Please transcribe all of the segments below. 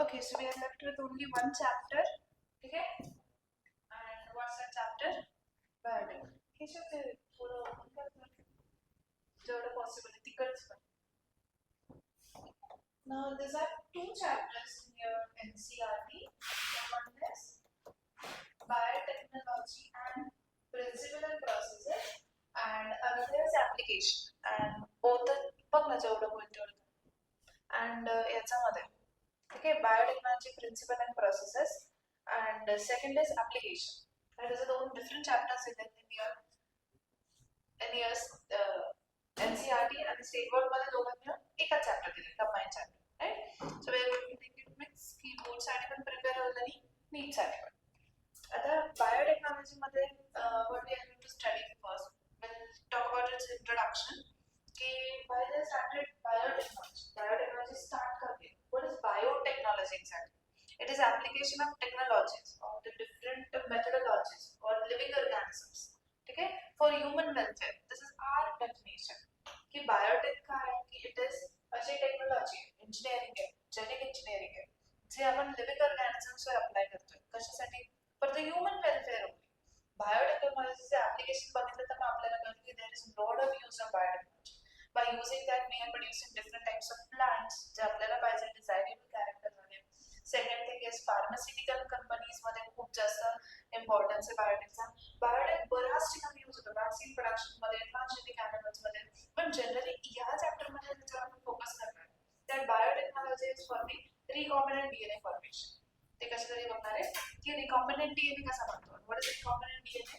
Okay, so we are left with only one chapter. Okay, and what's that chapter? Biology. हे शब्द पूर्ण जेवढं possible आहे तिकडच पण. Now these are two chapters in your NCERT. One is biotechnology and principle and processes, and another is application. And both बघ ना जेवढं होईल तेवढं. And याच्यामध्ये okay, biotechnology principle and processes, and second is application. That is the different chapters in your NCERT and state board मध्ये दोघांना एकच chapter दिले, combined chapter, right? So we are going to take it mix की board साठी पण prepare होईल आणि NEET साठी पण. आता biotechnology मध्ये what we are going to study first, we'll talk about its introduction. कि why they started biotechnology. Biotechnology start करके. What is biotechnology exactly? It is application of technologies of the different methodologies or living organisms. Okay, for human welfare. This is our definition. कि biotech का है कि it is अशी technology, engineering है, genetic engineering है, जे आपण living organisms वर apply करतोय. कशासाठी? For the human welfare only. Biotechnology चे application बघितलं तर आपल्याला कळतं की there is a lot of use of biotechnology. By using that, we are producing different types of plants. जे आपल्याला पाहिजे desirable character मध्ये. Second thing is pharmaceutical companies मध्ये खूप जास्त importance आहे biotechचा. Biotech बऱ्याच ठिकाणी यूज होतो. Vaccine production मध्ये, transgenic animals मध्ये. पण generally या chapter मध्ये जर आपण focus करणार, that biotechnology is for the recombinant DNA formation. ते कशासाठी बघणार आहे की recombinant DNA कसा बनतो? What is recombinant DNA?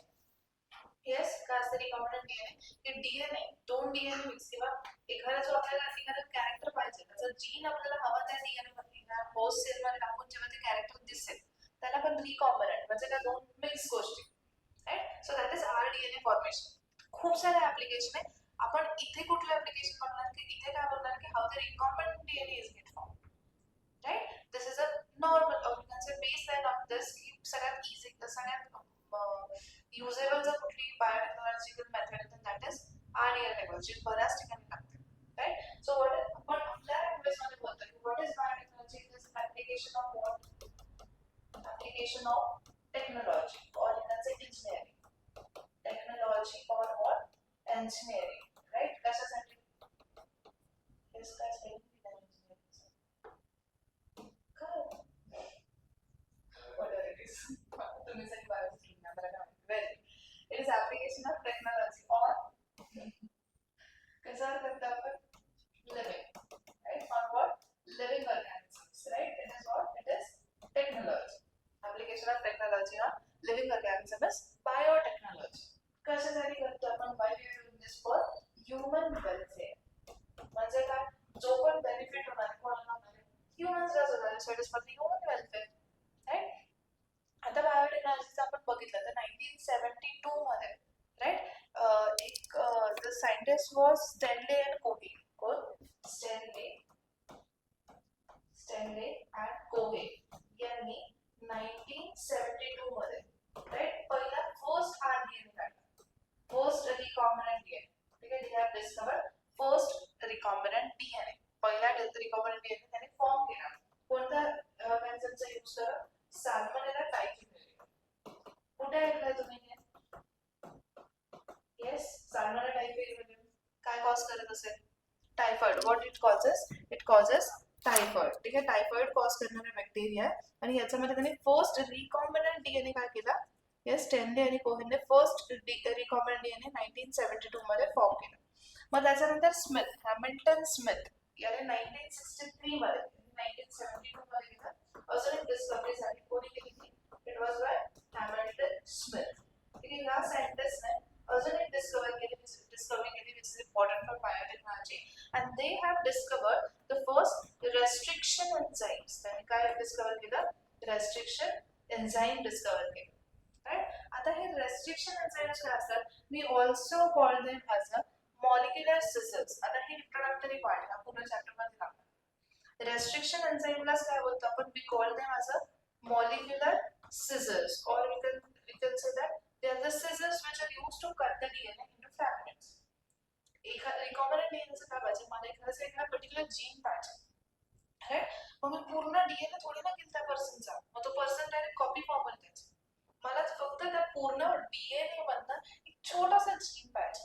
Yes, काय असतं recombinant DNA? की DNA दोन DNA मिक्स किंवा एखादा जो आपल्याला एखादा कॅरेक्टर पाहिजे त्याचा जीन आपल्याला हवा त्या DNA मध्ये या होस्ट सेल मध्ये टाकून जेव्हा ते कॅरेक्टर दिसेल त्याला पण recombinant म्हणजे काय दोन मिक्स गोष्टी, right? So that is our DNA formation. खूप सारे ऍप्लिकेशन आहे. आपण इथे कुठलं ऍप्लिकेशन बघणार की इथे काय बघणार की how the recombinant DNA is get formed, right? This is a normal or you can say baseline of this की सगळ्यात easy सगळ्यात usable जर कुठली biotechnological method then that is RNA technology. बऱ्याच ठिकाणी लागते, right? So what is आपण आपल्या language मध्ये बोलतो की what is biotechnology? It is application of what? Application of technology or you can say engineering. Technology or what? Engineering, right? कशासाठी? This guy's very whatever it is. तुम्ही सही biology मला very. It is application of technology or कशावर करतो आपण? Living, right? On what? Living organisms, right? It is what? It is technology. Application of technology on living organism is biotechnology. कशासाठी करतो आपण? Why we are doing this for human welfare. म्हणजे काय? जो पण benefit होणार कोणाला होणार आहे? Humans ला होणार आहे. So it is for the human welfare, right? आता बायोटेक्नॉलॉजीचं आपण बघितलं तर 1972 मध्ये, राईट, एक the scientist was Stanley and कोहे. कोण? स्टॅनले अँड कोहे यांनी 1972 मध्ये, राईट, पहिला फर्स्ट आरडीएनए काढला. First recombinant DNA. ठीक आहे, they have discovered first recombinant DNA. पहिला रिकॉम्बिनंट डीएनए त्यांनी फॉर्म केला. कोणत्या ऑर्गॅनिझमचा यूज करून? Salmonella typhi. कुठे ऐकलंय तुम्ही हे? येस, साल्मोनेला टायफी काय कॉज करत असेल? Typhoid. What it causes? It causes typhoid. ठीक आहे, टायफॉइड कॉज करणारा बॅक्टेरिया आहे आणि याच्यामध्ये त्यांनी फर्स्ट रिकॉम्बिनंट डीएनए काय केला? येस, स्टॅनले आणि कोहेनने फर्स्ट रिकॉम्बिनंट डीएनए 1972 मध्ये फॉर्म केला. मग त्याच्यानंतर स्मिथ, हॅमिल्टन स्मिथ याने 1963 मध्ये, 1972 मध्ये केला. अजून एक डिस्कवरी झाली. कोणी केली ती? It was by Hamilton Smith. ठीक आहे, या सायंटिस्टने अजून एक डिस्कवरी केली which is important for biotechnology, and they have discovered the first restriction enzymes. त्यांनी काय डिस्कवर केलं? रेस्ट्रिक्शन एन्झाइम डिस्कवर केलं, राईट? आता हे रेस्ट्रिक्शन एन्झाइम्स काय असतात? We also call them as a molecular scissors. आता हे इंट्रोडक्टरी पार्ट आहे, पूर्ण चॅप्टर मध्ये लागणार. रेस्ट्रिक्शन एन्झाइमलाच काय बोलतो आपण? We call them as a molecular scissors, or we can say that they are the scissors which are used to cut the DNA into fragments. एक recombinant DNA चं काय पाहिजे? मला एखादा पर्टिक्युलर जीन पाहिजे, राईट? मग मी पूर्ण डीएनए थोडी ना गेला त्या पर्सनचा, मग तो पर्सन डायरेक्ट कॉपी फॉर्म मध्ये त्याचा. मला फक्त त्या पूर्ण डीएनए मधनं एक छोटासा जीन पाहिजे.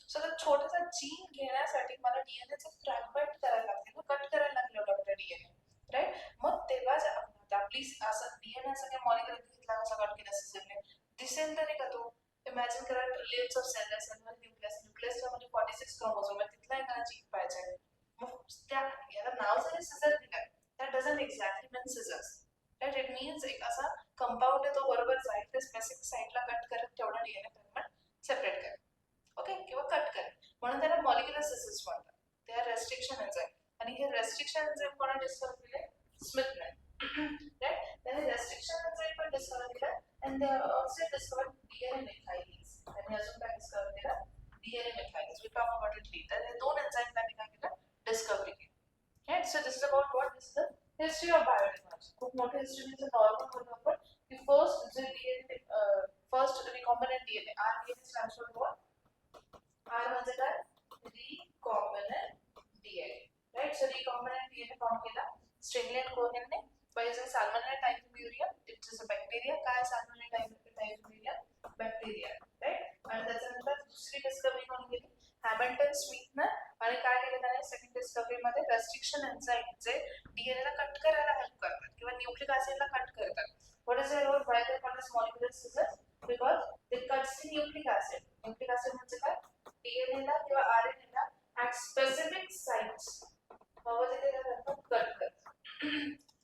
सो तर छोटासा जीन घेण्यासाठी मला डीएनएचं फ्रॅगमेंट करायला लागते, कट करायला लागलं डॉक्टर डीएनए, राईट. मग तेव्हाच आपली असं डीएनए असं काही मॉलिक्युलर घेतला कसा कट केला सिस्टमने दिसेल तरी का तो. इमॅजिन करा ट्रिलियन्स ऑफ सेल आहे, सेलमध्ये न्यूक्लियसच्या मध्ये 46 क्रोमोझोम आहे, तिथला एखादा जीन पाहिजे. मग त्या याला नाव जरी सिझर दिलं, that doesn't exactly mean scissors, right. It means एक असा कंपाऊंड आहे, तो बरोबर जाईल त्या स्पेसिफिक साईटला कट करत तेवढा डीएनए फ्रॅगमेंट सेपरेट करेल, ओके, किंवा कट करेल. म्हणून त्याला मॉलिक्युलर सिझर्स म्हणतात. ते आर रेस्ट्रिक्शन एन्झाइम, आणि हे रेस्ट्रिक्शन एन्झाइम कोणा डिस्कवर केले? स्मिथने, राईट. त्याने रेस्ट्रिक्शन एन्झाइम पण डिस्कवर केला, and they have also discovered DNA methylase. त्यांनी अजून काय डिस्कवर केलं? DNA methylase. We talk about it later. हे दोन एन्झाइम त्यांनी काय केलं? डिस्कवरी केली. Right? So this is about what? This is the history of biotechnology. खूप मोठी हिस्ट्री म्हणजे नॉर्मल होतं आपण की फर्स्ट जे DNA first recombinant DNA, RNA stands for what? R म्हणजे काय? Recombinant DNA, right. So recombinant DNA form केला स्ट्रिंगलेट कोहेनने by using Salmonella typhimurium. It is a bacteria. काय Salmonella typhimurium? Bacteria, right. आणि त्याच्यानंतर दुसरी डिस्कवरी कोण केली? हॅमिल्टन स्मिथनं. आणि काय केलं त्याने सेकंड डिस्कवरी मध्ये? रेस्ट्रिक्शन एन्झाइम जे डीएनए ला कट करायला हेल्प करतात किंवा न्यूक्लिक ऍसिड ला कट करतात. What is their role? Why they called as molecular scissors? Because they cuts the nucleic acid. Nucleic acid म्हणजे काय? डीएनए ला किंवा आरएनए ला ऍट स्पेसिफिक साइट्स बाबा तिथे काय करतात? कट करतात,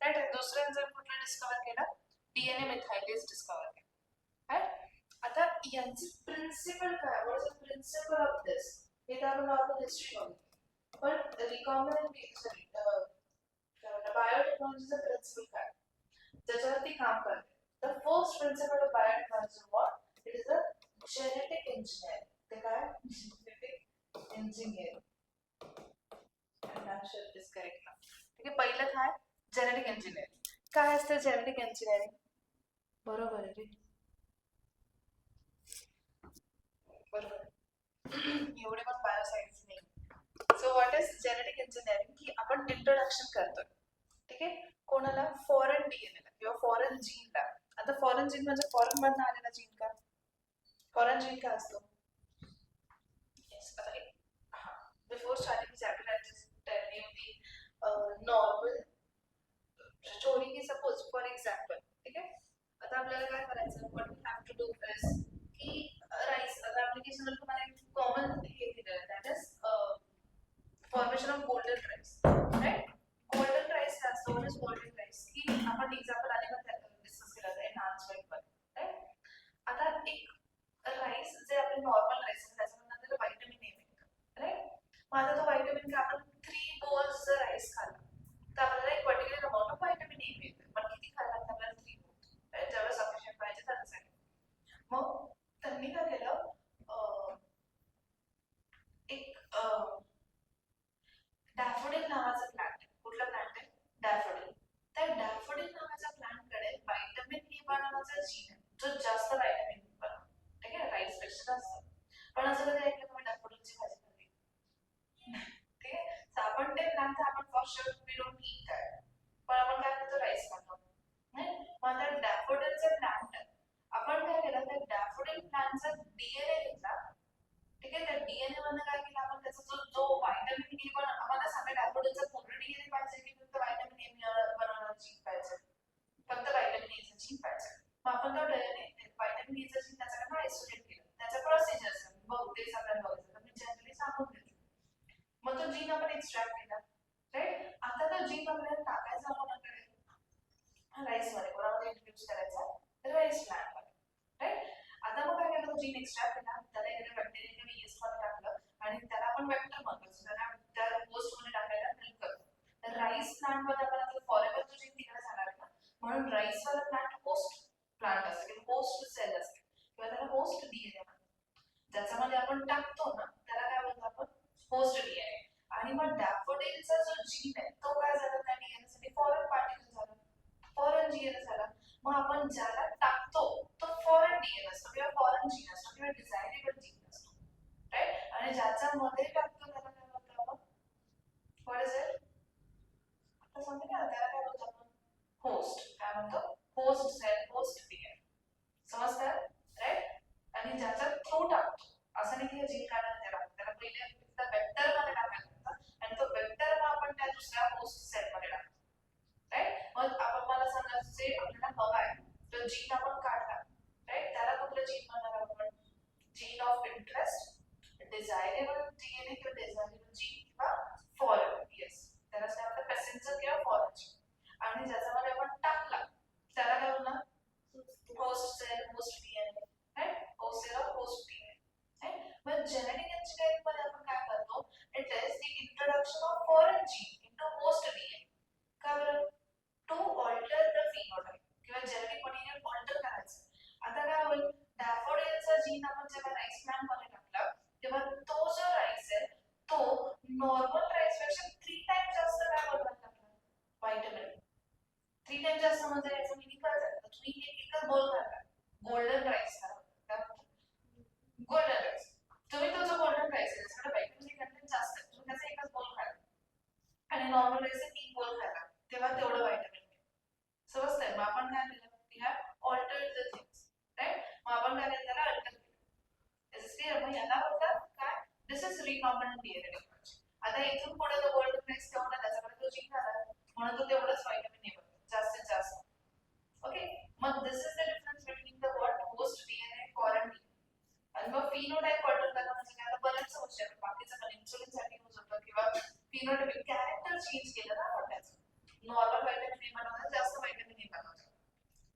राईट. दुसरा एन्झाइम कुठला डिस्कवर केला? डीएनए मेथायलेज डिस्कवर केला, राईट. आता यांची प्रिन्सिपल काय? What is the principle of this? हे तर आपण नॉर्मल हिस्ट्री बघू, पण रिकॉम्बिनंट सॉरी बायोटेक्नॉलॉजीचं प्रिन्सिपल काय, ज्याच्यावरती काम करते? The first principle of biotechnology what? It is the genetic engineering. ते काय? Genetic engineering. I'm not sure it is correct now. ठीक आहे, पहिलं काय? Genetic engineering. काय असतं जेनेटिक इंजिनिअरिंग? बरोबर आहे रे, बरोबर. एवढे पण बायोसायन्स नाही. So what is genetic engineering? की आपण इंट्रोडक्शन करतोय, ठीक आहे, कोणाला? फॉरेन डीएनएला किंवा फॉरेन जीनला. आता फॉरेन जीन म्हणजे फॉरेन मधनं आलेला जीन का? फॉरेन जीन काय असतो? येस, आता हां, before starting chapter I just tell you the normal story की सपोज फॉर एक्झाम्पल, ठीक आहे. आता आपल्याला काय करायचं? What we have to do is की राईस, आता ऍप्लिकेशनवर तुम्हाला एक कॉमन हे दिलेलं आहे, that is formation of golden rice, right. Golden rice काय असतं? What is golden rice? की आपण एक्झाम्पल आलेला डिस्कस केलं होतं एनहान्समेंट, राईट. आता एक राईस जे आपले नॉर्मल राईस त्याच्यामध्ये आपल्याला व्हायटमिन ए मिळतं, राईट. मग आता तो व्हायटमिन का आपण 3 bowls जर राईस खाल्ला तर आपल्याला एक पर्टिक्युलर अमाऊंट ऑफ व्हायटमिन ए मिळतं. पण किती खाल्ला तर आपल्याला 3 bowls, राईट. जेवढं सफिशियंट पाहिजे त्यासाठी. मग त्यांनी काय केलं? एक डॅफोडिल नावाचा प्लांट आहे. कुठला प्लांट आहे? डॅफोडिल. त्या डॅफोडिल नावाच्या प्लांटकडे व्हायटमिन ए बनवण्याचा जीन आहे, जो जास्त व्हायटमिन ए बनवतो, ठीक आहे, राईस पेक्षा जास्त. पण असं कधी ऐकलं तुम्ही डॅफोडिलची भाजी खाल्ली? ठीक आहे. तर आपण ते प्लांट आपण for sure we don't eat that, पण आपण काय करतो? राईस खातो, नाही. मग आता डॅफोडिलचे प्लांट आपण काय केलं? त्या डॅफोडिल प्लांटचा डीएनए घेतला, ठीक आहे. त्या डीएनए मध्ये काय केलं आपण? त्याचा जो व्हायटमिन ए पण आम्हाला सांगा डॅफोडिलचा पूर्ण डीएनए पाहिजे की फक्त व्हायटमिन ए बनवणारा जीन पाहिजे? फक्त व्हायटमिन एचं जीन पाहिजे. मग आपण तो डीएनए व्हायटमिन एचं जीन त्याच्याकडे आयसोलेट केलं. त्याचा प्रोसिजर्स बहुतेक आपल्याला बघायचं, तर मी जनरली सांगून देते. मग तो जीन आपण एक्स्ट्रॅक्ट केला, राईट. आता तो जीन आपल्याला टाकायचा कोणाकडे? राईस मध्ये. कोणामध्ये इंट्रोड्यूस करायचा? राईस प्लांट मध्ये, राईट. आता मग काय केलं? तो जीन एक्स्ट्रॅक्ट केला, त्याला एखाद्या बॅक्टेरिया किंवा यीस्ट मध्ये टाकलं आणि त्याला आपण वेक्टर म्हणतो, त्याला त्या होस्ट मध्ये टाकायला हेल्प करतो. तर राईस प्लांट मध्ये आपण आता फॉरेवर तो जीन तिकडे जाणार ना, म्हणून राईस वाला प्लांट होस्ट प्लांट असतो किंवा होस्ट सेल असते किंवा त्याला होस्ट डीएनए म्हणतात. ज्याच्यामध्ये आपण टाकतो ना त्याला काय म्हणतो आपण? Host DNA. आणि मग डॅफोडिलचा जो जीन आहे तो काय झाला? त्या डीएनए साठी फॉरेन पार्टिकल झाला, फॉरेन डीएनए झाला. मग आपण ज्याला टाकतो तो फॉरेन डीएनए असतो किंवा फॉरेन जीन असतो किंवा डिझायरेबल जीन असतो, राईट. आणि ज्याच्यामध्ये टाकतो त्याला काय म्हणतो आपण? What is it? आता समजलं का त्याला काय बोलतो आपण? होस्ट, काय म्हणतो, होस्ट सेल, होस्ट डीएनए. समजतं, राईट? आणि ज्याचा थ्रू टाकतो, असं नाही की जीन काढायला लागतं, त्याला पहिले वेक्टर मध्ये टाकायला लागतं आणि तो वेक्टर आपण त्या दुसऱ्या होस्ट सेल मध्ये टाकतो, राईट? मग आपण मला सांगा, जे आपल्याला हवा आहे तो जीन आपण काढला, राईट? त्याला कुठलं जीन म्हणणार आपण? Gene of interest, desirable DNA किंवा डिझायरेबल जीन किंवा फॉरेन, येस, त्याला काय म्हणतात, पॅसेंजर किंवा फॉरेन जीन. आणि ज्याच्यामध्ये आपण टाकला त्याला काय म्हणणार? Host cell, host DNA, right? Host cell of host DNA, right? मग जेनेटिक इंजिनिअरिंग मध्ये आपण काय करतो? It is the introduction of foreign gene into host DNA. का बरं? टू ऑल्टर द फिनोटाइप किंवा जेनेटिक मटेरियल ऑल्टर करायचं. आता काय होईल? डॅफोडिलचा जीन आपण जेव्हा राईस प्लांट मध्ये टाकला तेव्हा तो जो राईस आहे तो नॉर्मल राईस पेक्षा 3 टाइम्स जास्त काय बनवायला लागला? व्हिटॅमिन. 3 टाइम्स जास्त म्हणजे याचा मीनिंग काय झालं? तुम्ही एकच बोल खाल्ला, गोल्डन राईस खाल्ला, गोल्डन राईस. तुम्ही तो जो गोल्डन राईस आहे त्याच्यामध्ये व्हिटॅमिन कंटेंट जास्त आहे, तुम्ही त्याचा एकच बोल खाल्ला आणि नॉर्मल राईसचे 3 बोल खाल्ला, तेव्हा तेवढं व्हिटॅमिन. समजतंय? मग आपण काय केलं? We have altered the things, right? मग आपण काय केलं? त्याला अल्टर केलं. Is it clear? मग याला बोलतात काय? This is recombinant DNA technology. आता इथून पुढे तो गोल्डन राईस तेवढा त्याच्याकडे तो जीन आला म्हणून तो तेवढंच व्हिटॅमिन नाही बनत जास्तीत जास्त. ओके, मग this is the difference between the what host DNA foreign DNA. आणि मग फिनोटाइप ऑल्टर करणं म्हणजे काय? बऱ्याच गोष्टी आहेत, बाकीचं पण इन्सुलिन साठी यूज होतं किंवा फिनोटाइपिक कॅरेक्टर चेंज केलं ना आपण त्याचं. नॉर्मल व्हिटॅमिन ए बनवलं, जास्त व्हिटॅमिन ए बनवलं,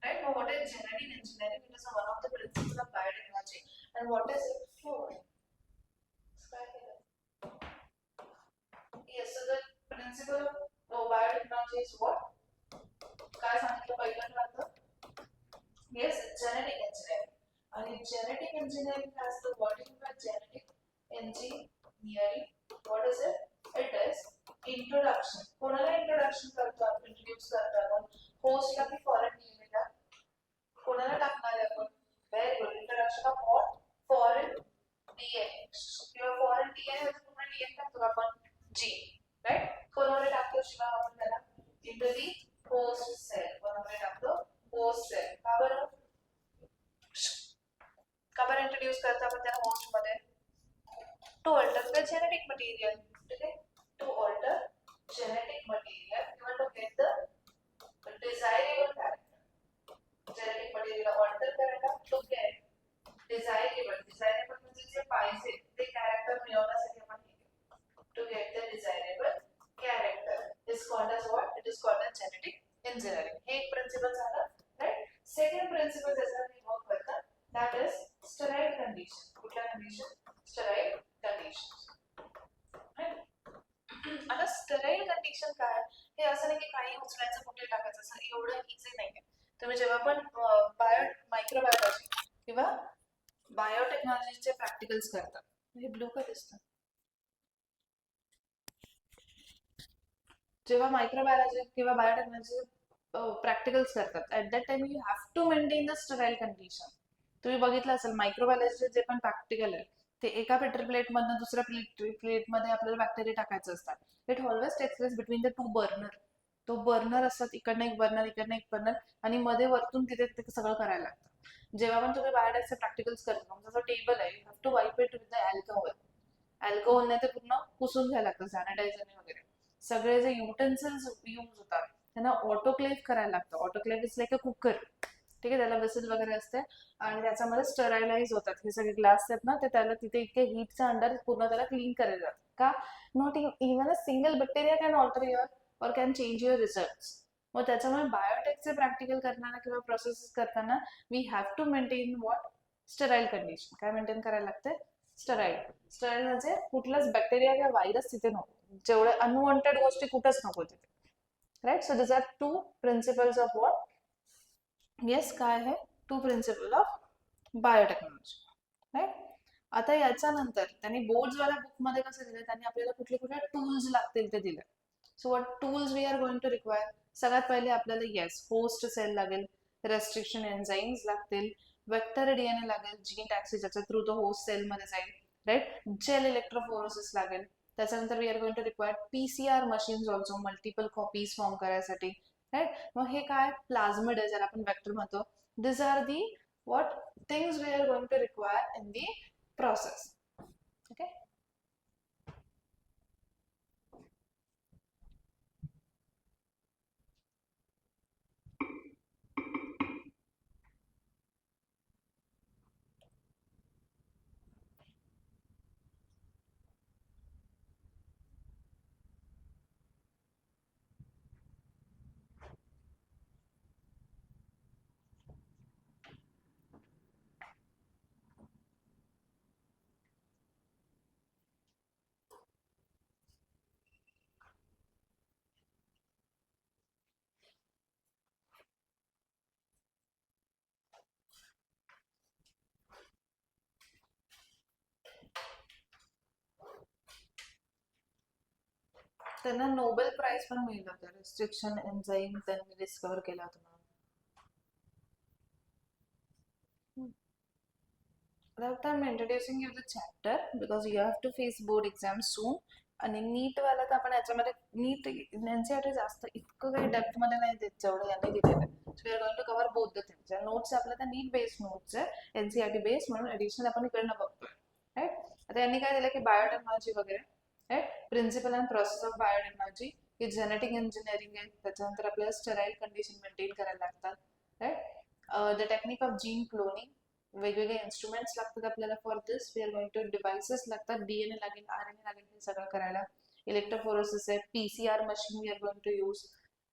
right? Now what is genetic engineering? It is one of the principles of biotechnology. And what is it for? Yes, so the principle of biotechnology is what? काय सांगितलं पहिल्यांदा आता? Yes, genetic engineering. And genetic engineering has the what is the genetic engineering? What is it? It is introduction. कोणाला introduction करतो आपण? Introduce करतो आपण होस्टला की फॉरेन डीएनएला? कोणाला टाकणार आहे आपण? Very good, introduction of what? Foreign DNA किंवा फॉरेन डीएनए पूर्ण डीएनए टाकतो आपण जीन, राईट? कोणाला टाकतो शिवाय आपण त्याला? Into the host cell. कोणाला टाकतो? Host cell. का बरं? का बरं इंट्रोड्यूस करतो आपण त्याला होस्ट मध्ये? To alter the genetic material, ठीक आहे? टू ऑल्टर जेनेटिक मटेरियल किंवा to get the desirable character. Genetic material alter करायला टू गेट डिझायरेबल. डिझायरेबल म्हणजे जे पाहिजे ते कॅरेक्टर मिळवण्यासाठी आपण to get the desirable character is called as what? It is called as genetic engineering. हे एक प्रिन्सिपल झालं, राईट? सेकंड प्रिन्सिपल ज्याचा मी वर्क करतात दॅट इज स्टेराइल कंडिशन. कुठल्या कंडिशन? Sterile condition. आता स्टेराइल कंडिशन काय? हे असं नाही की काही उचलायचं कुठे टाकायचं असं एवढं इझी नाहीये. तुम्ही जेव्हा पण मायक्रोबायोलॉजी किंवा बायोटेक्नॉलॉजीचे प्रॅक्टिकल्स करतात, हे ब्लू का दिसतं? जेव्हा मायक्रोबायोलॉजी किंवा बायोटेक्नॉलॉजी प्रॅक्टिकल्स करतात at that time you have to maintain the sterile condition. तुम्ही बघितलं असेल मायक्रोबायोलॉजीचे जे पण प्रॅक्टिकल आहे ते एका पेटर प्लेट मधनं दुसऱ्या प्लेटमध्ये आपल्याला बॅक्टेरिया टाकायचं असतात. It always takes place between the 2 burner. तो बर्नर असतात, इकडनं एक बर्नर इकडनं एक बर्नर आणि मध्ये वरतून तिथे ते सगळं करायला लागतं. जेव्हा पण तुम्ही बायोटेकचे प्रॅक्टिकल्स करता जसं टेबल आहे, you have to wipe it with the alcohol. अल्कोहोलने ते पूर्ण पुसून घ्यायला लागतं सॅनिटायझरने वगैरे. सगळे जे युटेन्सिल्स यूज होतात त्यांना ऑटोक्लेव्ह करायला लागतं. Autoclave is like a cooker, ठीक आहे? त्याला वेसल वगैरे असते आणि त्याच्यामध्ये स्टरायलाइज होतात हे सगळे ग्लास आहेत ना, ते त्याला तिथे इतके हीटच्या अंडर पूर्ण त्याला क्लीन करायला जातात. का? Not even a single bacteria can alter your or can change your results. मग त्याच्यामुळे बायोटेकचे प्रॅक्टिकल करताना किंवा प्रोसेस करताना we have to maintain what? Sterile condition. काय मेंटेन करायला लागते? स्टेराइल. स्टेराइल म्हणजे कुठलाच बॅक्टेरिया किंवा व्हायरस तिथे नको, जेवढे अनवॉन्टेड गोष्टी कुठंच नको तिथे, right? So this are 2 principles of what? Yes, काय आहे? 2 प्रिन्सिपल ऑफ बायोटेक्नॉलॉजी, राईट? आता याच्यानंतर त्यांनी बोर्ड्सवाल्या बुकमध्ये कसं दिलं, त्यांनी आपल्याला कुठले कुठले टूल्स लागतील ते दिले. So what tools we are going to require? सगळ्यात पहिले आपल्याला येस होस्ट सेल लागेल, रेस्ट्रिक्शन एन्झाईम्स लागतील, वेक्टर डीएनए लागेल, जीन टॅक्सी ज्याच्या थ्रू तो होस्ट सेलमध्ये जाईल, राईट? जेल इलेक्ट्रोफोरेसिस लागेल. त्याच्यानंतर we are going to require PCR machines also, multiple copies form करायसाठी. राईट. मग हे काय प्लाझमिड आहे, ज्याला आपण वेक्टर म्हणतो. This are the what things we are going to require in the process. Okay. त्यांना नोबेल प्राइज पण मिळलं होतं, रिस्ट्रिक्शन एन्झाईम त्यांनी डिस्कवर केला होता म्हणून. That I'm introducing you the chapter because you have to face board exam soon. आणि नीट वाला तर आपण याच्यामध्ये नीट एनसीईआरटी जास्त इतकं काही डेप्थ मध्ये नाही देत जेवढं यांनी दिलेलं आहे. So we are going to cover both the things. Notes आपल्या त्या नीट बेस्ड नोट्स आहे, एनसीईआरटी बेस्ड, म्हणून एडिशनल आपण इकडनं बघतोय. राईट. आता यांनी काय दिलं की बायोटेक्नॉलॉजी वगैरे, right, principle and process of biotechnology, की जेनेटिक इंजिनिअरिंग आहे, त्याच्यानंतर आपल्याला स्टेराईल कंडिशन मेंटेन करायला लागतात. Right. The technique of gene cloning, वेगवेगळे इन्स्ट्रुमेंट्स लागतात आपल्याला for this. We are going to devices लागतात, डीएनए लागेल, आरएनए लागेल, हे सगळं करायला. इलेक्ट्रोफोरोसिस आहे, PCR machine we are going to use.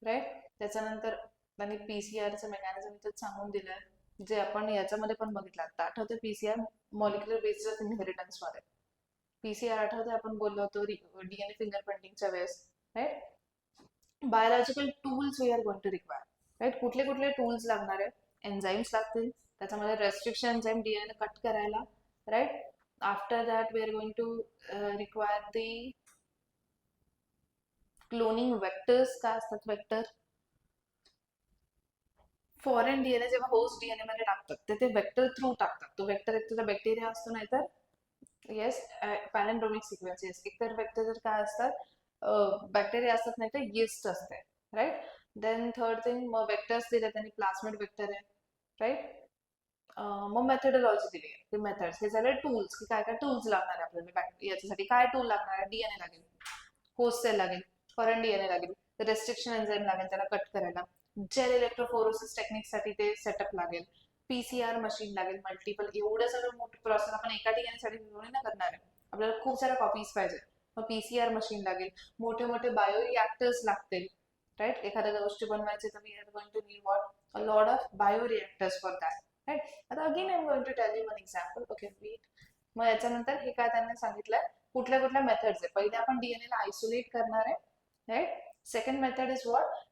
Right. त्याच्यानंतर त्यांनी पीसीआरचं मेकॅनिझम इथं सांगून दिलंय, जे आपण याच्यामध्ये पण बघितलं. आता आठवतं PCR molecular basis of inheritance मध्ये. पीसीआर आठवतं आपण बोललो होतो डीएनए फिंगरप्रिंटिंगच्या वेळेस. Right. Biological tools we are going to require. Right. कुठले कुठले टूल्स लागणार आहे? एन्झाईम्स लागतील, त्याच्यामध्ये रेस्ट्रिक्शन एन्झाईम डीएनए कट करायला. Right. After that we are going to require the cloning vectors. काय असतात वेक्टर? फॉरेन डीएनए जेव्हा होस्ट डीएनए मध्ये टाकतात ते वेक्टर थ्रू टाकतात. तो वेक्टर एक तर बॅक्टेरिया असतो, नाहीतर येस पॅलेंड्रोमिक सिक्वेन्स. येस, एकतर वेक्टर जर काय असतात, बॅक्टेरिया असतात, नाहीतर येस्ट असते. राईट. देन थर्ड थिंग, मग वेक्टर्स दिले त्यांनी, प्लास्मिड वेक्टर आहे. राईट. मग मेथडॉलॉजी दिली आहे, ते मेथड्स. हे झाले टूल्स, की काय काय टूल्स लागणार आहे आपल्याला. याच्यासाठी काय टूल लागणार आहे? डीएनए लागेल, होस्ट सेल लागेल, फॉरेन डीएनए लागेल, रेस्ट्रिक्शन एन्झाईम लागेल त्याला कट करायला, जेल इलेक्ट्रोफोरोसिस टेक्निकसाठी ते सेटअप लागेल, पीसीआर मशीन लागेल, मल्टिपल. एवढं सगळं मोठी प्रोसेस आपण एका डीएनए साठी ना करणार आहे, आपल्याला खूप साऱ्या कॉपीज पाहिजे. मग पीसीआर मशीन लागेल, मोठे मोठे बायो रिएक्टर्स लागतील. राईट. एखाद्या गोष्टी बनवायचे तर we are going to need what, a lot of bio reactors for that. Right. आता again I am going to tell you one example. Okay, मग याच्यानंतर हे काय त्यांनी सांगितलंय, कुठल्या कुठल्या मेथड्स आहे. पहिले आपण डीएनए ला आयसोलेट करणार आहे. Right. Second method is what,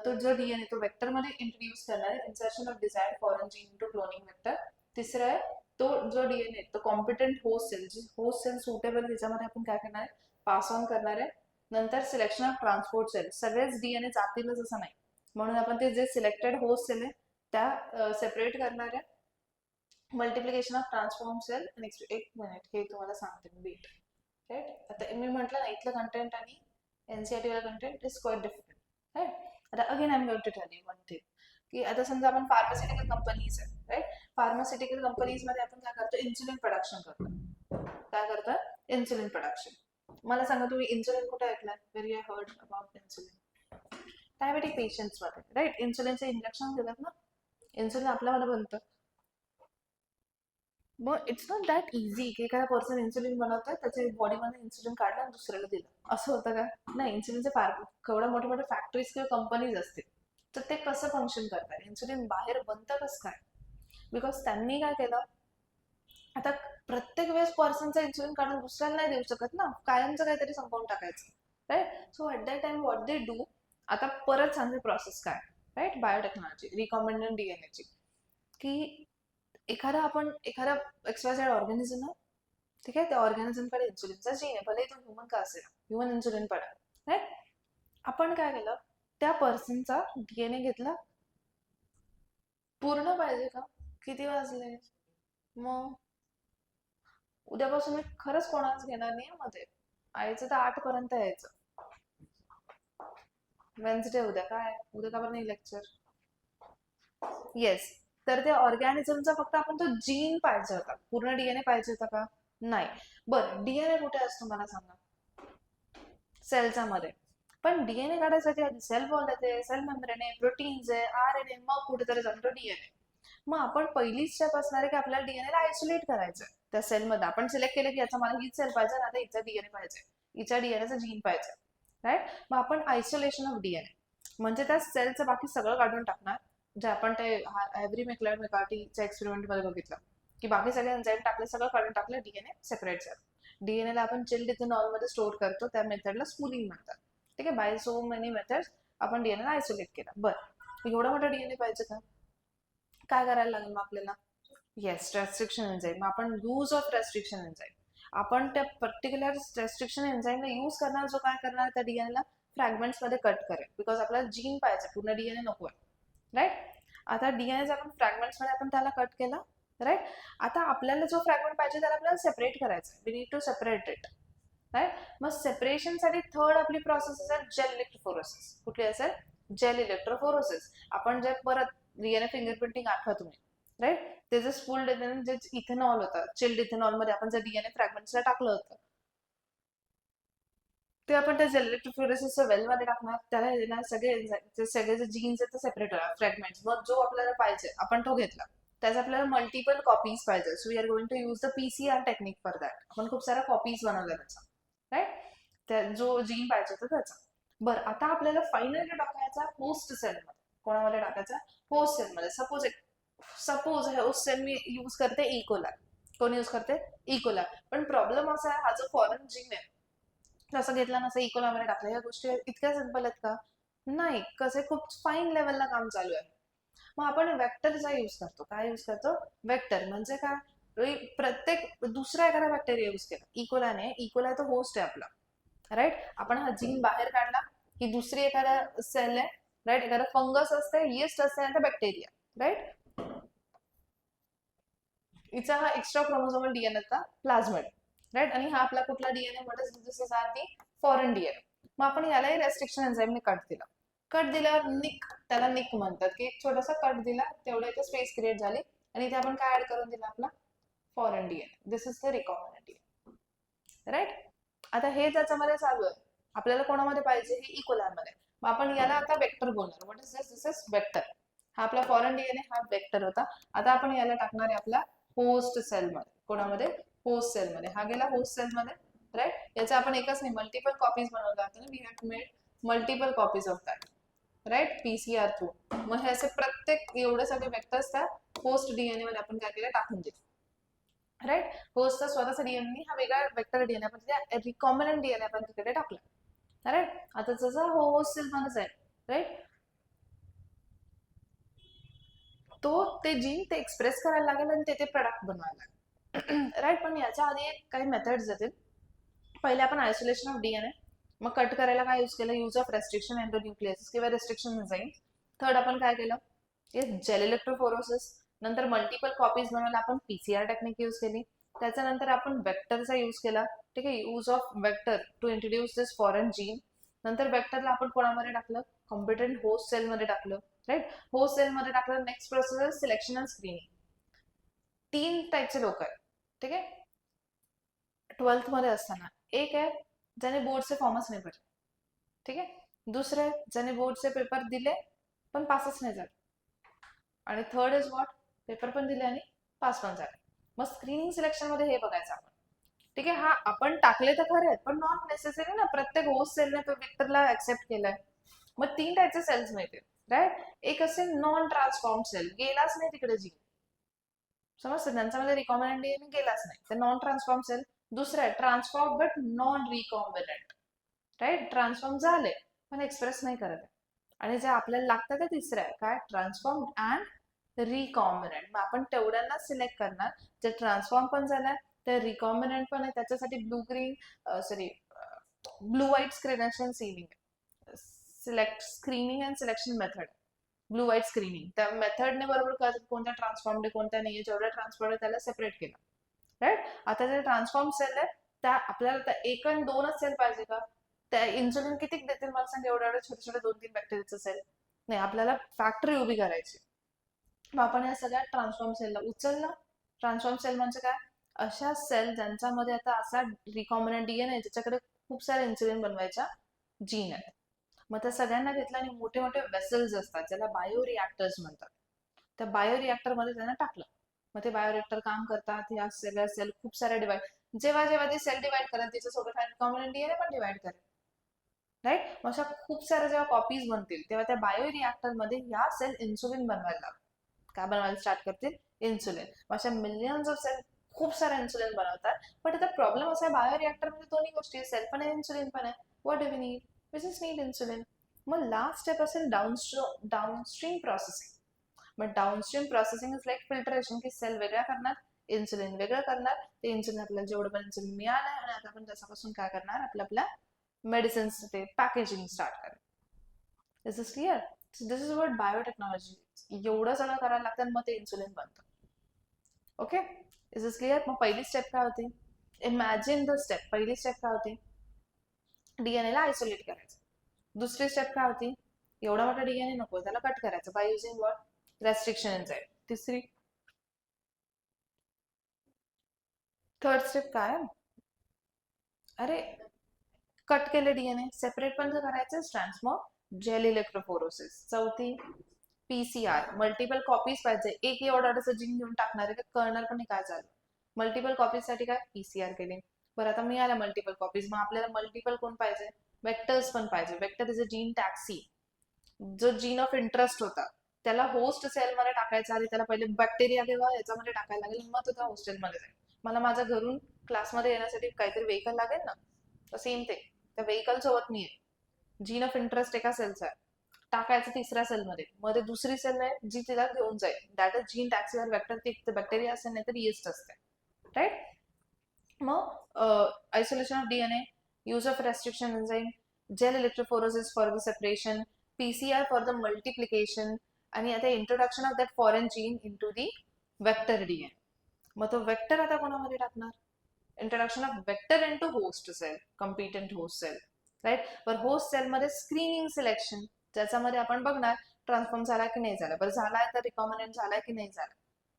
तो जो डीएनए तो वेक्टर मध्ये इंट्रोड्यूस करणार आहे, insertion of desired foreign gene to cloning vector. तिसरं आहे, तो जो डीएनए तो कॉम्पिटंट होस्ट सेल, जी होस्ट सेल सुटेबल, त्याच्यामध्ये आपण काय करणार आहे, पास ऑन करणार आहे. नंतर सिलेक्शन ऑफ ट्रान्सपोर्ट सेल. सगळेच डीएनए जातीलच असं नाही, म्हणून आपण ते जे सिलेक्टेड होस्ट सेल आहे त्या सेपरेट करणार आहे. Multiplication of transform cell. एक मिनिट, हे तुम्हाला सांगते मी. वेट. राईट. आता मी म्हटलं ना, इथलं कंटेंट आणि एनसीईआरटी वाला content is quite different. Right. आता again I am going to tell you one thing, की आता समजा आपण फार्मास्युटिकल कंपनीज आहे. राईट. फार्मास्युटिकल कंपनीज मध्ये आपण काय करतो, इन्सुलिन प्रोडक्शन करतो. काय करतात? Insulin production. मला सांगा, तुम्ही इन्सुलिन कुठे ऐकलाय? Where I heard about insulin? Diabetic patients मध्ये. राईट. इन्सुलिनचे इंजेक्शन देतात ना, इन्सुलिन आपल्यामध्ये बनतं. मग इट्स नॉट दॅट इझी की एखादा पर्सन इन्सुलिन बनवतोय, त्याच्या बॉडीमध्ये इन्सुलिन काढलं आणि दुसऱ्याला दिलं, असं होतं का? नाही. इन्सुलिनचे फार केवढ्या मोठे मोठे फॅक्टरीज किंवा कंपनीज असतील, तर ते कसं फंक्शन करतात? इन्सुलिन बाहेर बनतं कसं काय? बिकॉज त्यांनी काय केलं, आता प्रत्येक वेळेस पर्सनचा इन्सुलिन काढून दुसऱ्याला नाही देऊ शकत ना, कायमचं काहीतरी संपवून टाकायचं. Right. So at that time what they do, आता परत सांगते प्रोसेस काय. राईट. बायोटेक्नॉलॉजी, रिकॉम्बिनंट डीएनएची, की एखादा एक्सवायझेड ऑर्गॅनिझम आहे, ठीक आहे, त्या ऑर्गॅनिझमकडे इन्सुलिनचा जीन आहे, भले तो ह्युमन का असेल, ह्युमन इन्सुलिन पण आहे. राईट. आपण काय केलं, त्या पर्सनचा डीएनए घेतला. पूर्ण पाहिजे का? किती वाजले? मग उद्यापासून मी खरंच कोणाच घेणार नाही मध्ये. यायचं तर 8 पर्यंत यायचं. वेन्सडे उद्या काय उद्या का बरं नाही लेक्चर? येस. तर ते ऑर्गॅनिझमचा फक्त आपण तो जीन पाहिजे होता, पूर्ण डीएनए पाहिजे होता का? नाही. बरं डीएनए कुठे असतो मला सांगा? सेलच्या मध्ये. पण डीएनए काढायसाठी आधी सेल वॉल येते, सेल मेम्ब्रेन आहे, प्रोटीन्स आहे, आरएनए, मग कुठेतरी जातो डीएनए. मग आपण पहिली स्टेप असणार आहे की आपल्याला डीएनए ला आयसोलेट करायचं त्या सेलमध्ये. आपण सिलेक्ट केलं की याचा मला हीच सेल पाहिजे, आता हिचा डीएनए पाहिजे, हिच्या डीएनएचा जीन पाहिजे, राईट? मग आपण आयसोलेशन ऑफ डीएनए म्हणजे त्या सेलचं बाकी सगळं काढून टाकणार, जे आपण ते एव्हरी मेकॅर्टी एक्सपेरिमेंट मध्ये बघितलं की बाकी सगळे एन्झाईम टाकले, सगळं काढून टाकलं, डीएनए सेपरेट झालं. डीएनए ला आपण चिल्ड इथेनॉल मध्ये स्टोअर करतो, त्या मेथडला स्पूलिंग म्हणतात. ठीक आहे, बाय सो मेनी मेथड्स आपण डीएनए ला आयसोलेट केला. बरं एवढा मोठा डीएनए पाहिजे का? काय करायला लागेल मग आपल्याला? Yes, restriction enzyme. आपण यूज ऑफ रेस्ट्रिक्शन एन्झाईम, आपण त्या पर्टिक्युलर रेस्ट्रिक्शन एन्झाईमला यूज करणार, जो काय करणार त्या डीएनएला फ्रॅगमेंट्स मध्ये कट करेल, बिकॉज आपल्याला जीन पाहिजे, पूर्ण डीएनए नको आहे, राईट? आता डीएनए आपण फ्रॅगमेंट्स मध्ये आपण त्याला कट केला, राईट? आता आपल्याला जो फ्रॅगमेंट पाहिजे त्याला आपल्याला सेपरेट करायचं, we need to separate it, right? मग सेपरेशनसाठी थर्ड आपली प्रोसेस असेल जेल इलेक्ट्रोफोरेसिस. कुठली असेल? Gel electrophoresis. आपण जे परत डीएनए फिंगरप्रिंटिंग आठवा तुम्ही, राईट? त्याचं स्पूल्ड जे इथेनॉल होतं, चिल्ड इथेनॉल मध्ये आपण जे डीएनए फ्रॅगमेंट्सला टाकलं होतं, ते आपण त्या जेल इलेक्ट्रोफोरेसिसच्या वेल मध्ये टाकणार, त्याला सगळे जे जीन्स आहेत ते सेपरेट होणार फ्रॅगमेंट्स. मग जो आपल्याला पाहिजे आपण तो घेतला, त्याचा आपल्याला मल्टिपल कॉपीज पाहिजे, so we are going to use the PCR technique for that. आपण खूप साऱ्या कॉपीज बनवल्या त्याचा, राईट? त्या जो जीन पाहिजे होता त्याचा. बरं आता आपल्याला फायनली टाकायचा होस्ट सेलमध्ये. कोणामध्ये टाकायचा? होस्ट सेलमध्ये. सपोज होस्ट सेल मी यूज करते इकोला. कोण यूज करते? इकोला. पण प्रॉब्लेम असा आहे, हा जो फॉरेन जीन आहे तसं घेतला नसं इकोला मध्ये टाकलं. या गोष्टी इतक्या सिंपल आहेत का? नाही. कसे खूप फाईन लेवलला काम चालू आहे. मग आपण वेक्टरचा यूज करतो. काय यूज करतो? वेक्टर. म्हणजे काय? प्रत्येक दुसरा एखादा बॅक्टेरिया यूज केला, इकोलाने. इकोला तो होस्ट आहे आपला, राईट? आपण हा जीन बाहेर काढला, ही दुसरी एखादा सेल आहे, राईट? एखादा फंगस असते, यीस्ट असते, आणि बॅक्टेरिया, राईट? हिचा हा एक्स्ट्रा क्रोमोझोमल डीएनएचा प्लाझमिड, राईट? आणि हा आपला कुठला डीएनए? What is this? Is our the foreign DNA. मग आपण यालाही रेस्ट्रिक्शन एन्झाईमने कट दिला. कट दिल्यावर निक, त्याला निक म्हणतात, की एक छोटासा कट दिला, तेवढ्या इथे स्पेस क्रिएट झाली, आणि इथे आपण काय ऍड करून दिला? आपला foreign DNA. This is the recombinant DNA, right? आता हे त्याच्यामध्ये चालू आहे, आपल्याला कोणामध्ये पाहिजे? हे इकोलामध्ये. मग आपण याला आता वेक्टर बोलणार. What is this? This is vector. हा आपला फॉरेन डीएनए, हा वेक्टर होता. आता आपण याला टाकणार आहे आपला होस्ट सेलमध्ये. कोणामध्ये? होस्ट सेलमध्ये. हा गेला होस्ट सेलमध्ये, राईट? याचा आपण एकच नाही, मल्टिपल कॉपीज बनवल्या होत्या ना. We have made multiple copies of that, right? PCR through. मग हे असे प्रत्येक एवढे सगळे वेक्टर्स त्या होस्ट डीएनए मध्ये आपण काय केलं? टाकून दिले, राईट? होस्टचा स्वतःचा डीएनए, हा वेगळा वेक्टर डीएनए आपण तिथे रिकॉम्बिनंट डीएनए आपण तिकडे टाकला, राईट? आता जसा होस्ट सेल मध्येच आहे, राईट? तो ते जीन ते एक्सप्रेस करायला लागेल आणि ते प्रोडक्ट बनवायला लागेल, राईट? पण याच्या आधी काही मेथड्स येतील. पहिले आपण आयसोलेशन ऑफ डीएनए, मग कट करायला काय यूज केलं? यूज ऑफ रेस्ट्रिक्शन एंडोन्यूक्लियस किंवा रेस्ट्रिक्शन एन्झाईम. थर्ड आपण काय केलं? Gel electrophoresis. नंतर मल्टिपल कॉपीज बनवायला आपण पीसीआर टेक्निक यूज केली. त्याच्यानंतर आपण वेक्टरचा यूज केला, ठीक आहे, use of vector to introduce this foreign gene. नंतर वेक्टरला आपण कोणामध्ये टाकलं? कॉम्पिटंट होस्ट सेलमध्ये टाकलं, राईट? होस्ट सेलमध्ये टाकलं. Next process selection and screening. 3 टाईपचे लोक आहेत, ठीक आहे, 12th मध्ये असताना. एक आहे ज्याने बोर्डचे फॉर्मच नाही भरले, ठीक आहे. दुसरे आहे ज्याने बोर्डचे पेपर दिले पण पासच नाही झाले. आणि थर्ड इज व्हॉट? पेपर पण दिले आणि पास पण झाले. मग स्क्रीनिंग सिलेक्शन मध्ये हे बघायचं आपण, ठीक आहे. हा आपण टाकले तर खरे आहेत, पण नॉट नेसेसरी ना प्रत्येक होस्ट सेलने तो वेक्टरला ऍक्सेप्ट केलाय. मग 3 टाईपचे सेल्स मिळतील, राईट? एक असेल नॉन ट्रान्सफॉर्म सेल, गेलाच नाही तिकडे जी, समजतं, त्यांच्यामध्ये रिकॉम्बिनंट डीएनए गेलाच नाही, तर नॉन ट्रान्सफॉर्म सेल. दुसरं आहे transform but non recombinant, right? Transform झाले पण एक्सप्रेस नाही करत आहे. आणि जे आपल्याला लागतं ते तिसरं आहे काय? Transform and recombinant. मग आपण तेवढ्यांना सिलेक्ट करणार जे ट्रान्सफॉर्म पण झालाय, ते रिकॉम्बिनंट पण आहे. त्याच्यासाठी blue white screening screening and selection method, blue white screening. त्या मेथडने बरोबर कळत कोणत्या ट्रान्सफॉर्म आहे कोणत्या नाही. जेवढ्या ट्रान्सफॉर्म आहे त्याला सेपरेट केलं, राईट? आता जे ट्रान्सफॉर्म सेल आहे त्या आपल्याला 1 आणि 2च सेल पाहिजे का? त्या इन्सुलिन किती देतील मला सांग, एवढ्या एवढ्या छोटे छोटे 2-3 बॅक्टेरियाचं सेल? नाही, आपल्याला फॅक्टरी उभी करायची. मग आपण या सगळ्या ट्रान्सफॉर्म सेलला उचललं. ट्रान्सफॉर्म सेल म्हणजे काय? अशा सेल ज्यांच्यामध्ये आता असा रिकॉम्बिनंट डीएनए आहे ज्याच्याकडे खूप सारे इन्सुलिन बनवायच्या जीन आहेत. मग त्या सगळ्यांना घेतलं आणि मोठे मोठे वेसल्स असतात ज्याला बायो रिॲक्टर्स म्हणतात, त्या बायो रिॲक्टर मध्ये त्यांना टाकलं. मग ते बायो रिॲक्टर काम करतात, या सगळ्या सेल खूप साऱ्या डिवाइड, जेव्हा जेव्हा ते सेल डिवाइड करेल त्याच्यासोबत रिकॉम्बिनंट डीएनए पण डिवाइड करेल, राईट. मग अशा खूप साऱ्या जेव्हा कॉपीज बनतील तेव्हा त्या बायो रिॲक्टर मध्ये या सेल इन्सुलिन बनवायला लागतात. काय बनवायला स्टार्ट करतील? इन्सुलिन. अशा मिलियन्स ऑफ सेल खूप सारा इन्सुलिन बनवतात. पण आता प्रॉब्लेम असा आहे, बायो रिॲक्टर मध्ये दोन्ही गोष्टी, सेल पण आहे इन्सुलिन पण आहे. What do we need? We just need insulin. मग लास्ट स्टेप असेल डाउनस्ट्रीम प्रोसेसिंग. मग downstream processing is like filtration, की सेल वेगळ्या करणार, इन्सुलिन वेगळं करणार. ते इन्सुलिन आपल्याला जेवढं पण इन्सुलिन मिळालं आणि आता आपण त्याच्यापासून काय करणार, आपल्या मेडिसिन्स ते पॅकेजिंग स्टार्ट करेल. This is clear? This is what biotechnology. एवढं सगळं करायला लागतं मग ते इन्सुलिन बनतं. Okay, this is clear? मग पहिली स्टेप काय होती? Imagine the step. पहिली स्टेप काय होती? डीएनए ला आयसोलेट करायचं. दुसरी स्टेप काय होती? एवढा मोठा डीएनए नको, त्याला कट करायचं by using what? Restriction enzyme. तिसरी थर्ड स्टेप काय? अरे कट केले डीएनए, सेपरेट पण करायचं स्ट्रँड्स, मग जेल इलेक्ट्रोफोरोसिस. चौथी पीसीआर, मल्टिपल कॉपीज पाहिजे. एक एवढाचं जीन घेऊन टाकणार आहे, कळणार पण नाही काय झालं. मल्टिपल कॉपीज साठी काय? पीसीआर केली. बरं आता मिळाल्या मल्टिपल कॉपीज, मग आपल्याला मल्टिपल कोण पाहिजे? वेक्टर्स पण पाहिजे. Vector is a gene taxi. जो जीन ऑफ इंटरेस्ट होता त्याला होस्ट सेल मध्ये टाकायचा आधी, त्याला पहिले बॅक्टेरिया किंवा याच्यामध्ये टाकायला लागेल, मग तो त्या हॉस्टेलमध्ये जाईल. मला माझ्या घरून क्लासमध्ये येण्यासाठी काहीतरी व्हेकल लागेल ना, तर सेम ते त्या व्हेकल सोबत मी आहे. जीन ऑफ इंटरेस्ट एका सेलचा आहे, टाकायचं तिसऱ्या सेलमध्ये, मध्ये दुसरी सेल आहे जी तिला घेऊन जाईल. That is gene taxi vector. ती बॅक्टेरिया असेल नाही तर येस्ट असते, राईट. मग isolation of DNA, use of restriction enzyme, gel electrophoresis for the separation, PCR for the multiplication, आणि आता introduction of that foreign gene into the vector DNA. मग तो वेक्टर आता कोणामध्ये टाकणार? Introduction of vector into host cell, competent host cell, right. पण host cell मध्ये screening selection, ज्याच्यामध्ये आपण बघणार ट्रान्सफॉर्म झाला की नाही झाला. बरं झालाय तर रिकॉम्बिनंट झालाय की नाही झाला,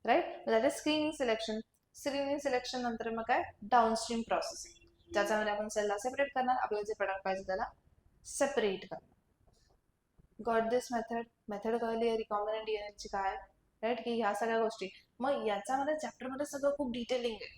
right. That is screening selection. Screening selection नंतर मग काय? डाउनस्ट्रीम प्रोसेसिंग, ज्याच्यामध्ये आपण सेलला सेपरेट करणार, आपल्याला जे प्रोडक्ट पाहिजे त्याला सेपरेट करणार. गॉट दिस मेथड? मेथड कळली रिकॉम्बिनंट डीएनएची काय, राईट, की ह्या सगळ्या गोष्टी. मग याच्यामध्ये चॅप्टरमध्ये सगळं खूप डिटेलिंग आहे.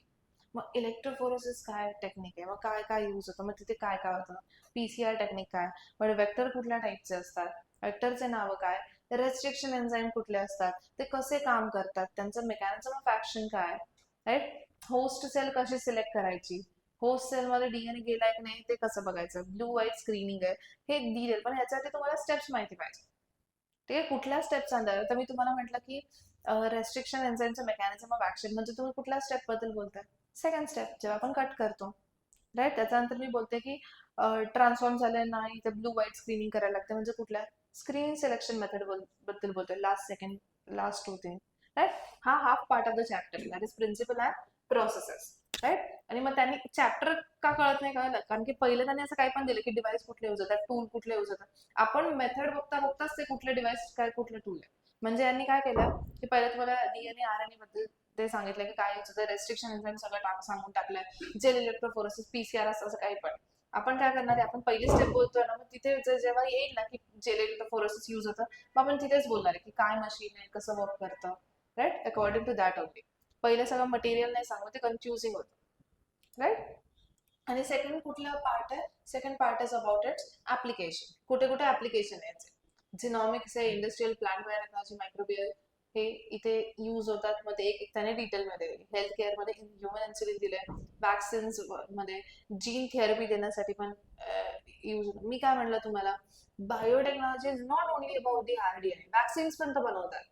मग इलेक्ट्रोफोरोसिस काय टेक्निक आहे, मग काय काय यूज होतं, मग तिथे काय काय होतं, पीसीआर टेक्निक काय, मग वेक्टर कुठल्या टाईपचे असतात, वेक्टरचे नावं काय, रेस्ट्रिक्शन एन्झाइम कुठले असतात, ते कसे काम करतात, त्यांचं मेकॅनिझम ऑफ ऍक्शन काय, राईट. होस्ट सेल कशी सिलेक्ट करायची, होस्ट सेल मध्ये डीएनए गेलाय की नाही ते कसं बघायचं, ब्लू व्हाईट स्क्रीनिंग आहे, हे डिटेल. पण ह्याच्यासाठी तुम्हाला स्टेप्स माहिती पाहिजे. ठीक आहे, कुठल्या स्टेप्स आणल्या तर मी तुम्हाला म्हटलं की रेस्ट्रिक्शन एन्झाइमचं मेकॅनिझम ऑफ ऍक्शन, म्हणजे तुम्ही कुठल्या स्टेप बद्दल बोलताय? सेकंड स्टेप, जेव्हा आपण कट करतो, राईट. त्याच्यानंतर मी बोलते की ट्रान्सफॉर्म झाले नाही तर ब्लू व्हाईट स्क्रीनिंग करायला लागते, म्हणजे कुठल्या स्क्रीनिंग सिलेक्शन मेथड बद्दल बोलतोय. Last 2 thing, right. हा half part of the chapter, that is principle and processes, right. आणि मग त्यांनी चॅप्टर का कळत नाही कळलं, कारण की पहिले त्यांनी असं काही पण दिलं की डिव्हाइस कुठले यूज होतात, टूल कुठले यूज होतात. आपण मेथड बघता बघताच ते कुठले डिव्हाइस काय कुठले टूल आहे. म्हणजे यांनी काय केलं की पहिले तुम्हाला डीएनए आरएनए बद्दल ते सांगितलं की काय यूज होतं, रेस्ट्रिक्शन एन्झाइम सगळं सांगून टाकलंय, जेल इलेक्ट्रोफोरोसिस, पीसीआर असं काही पण. आपण काय करणार आहे, आपण पहिली स्टेप बोलतोय ना, मग तिथे जेव्हा येईल ना की जेल इलेक्ट्रोफोरोसिस यूज होतं, मग आपण तिथेच बोलणार आहे की काय मशीन आहे, कसं वर्क करतं, right, according to that only. पहिले सगळं मटेरियल नाही सांगू, ते कन्फ्युजिंग होतं, राईट. आणि सेकंड कुठला पार्ट आहे? Second part is about it's application. कुठे कुठे ऍप्लिकेशन आहे? जिनॉमिक्स आहे, इंडस्ट्रियल प्लांट बायोटेक्नॉलॉजी, मायक्रोबियल, हे इथे यूज होतात. मध्ये एक त्याने डिटेलमध्ये हेल्थ केअर मध्ये ह्युमन इन्सुलिन दिलंय, वॅक्सिन्स मध्ये जीन थेरपी देण्यासाठी पण यूज. मी काय म्हणलं तुम्हाला, biotechnology is not only about the rDNA, vaccines पण तर बनवतात,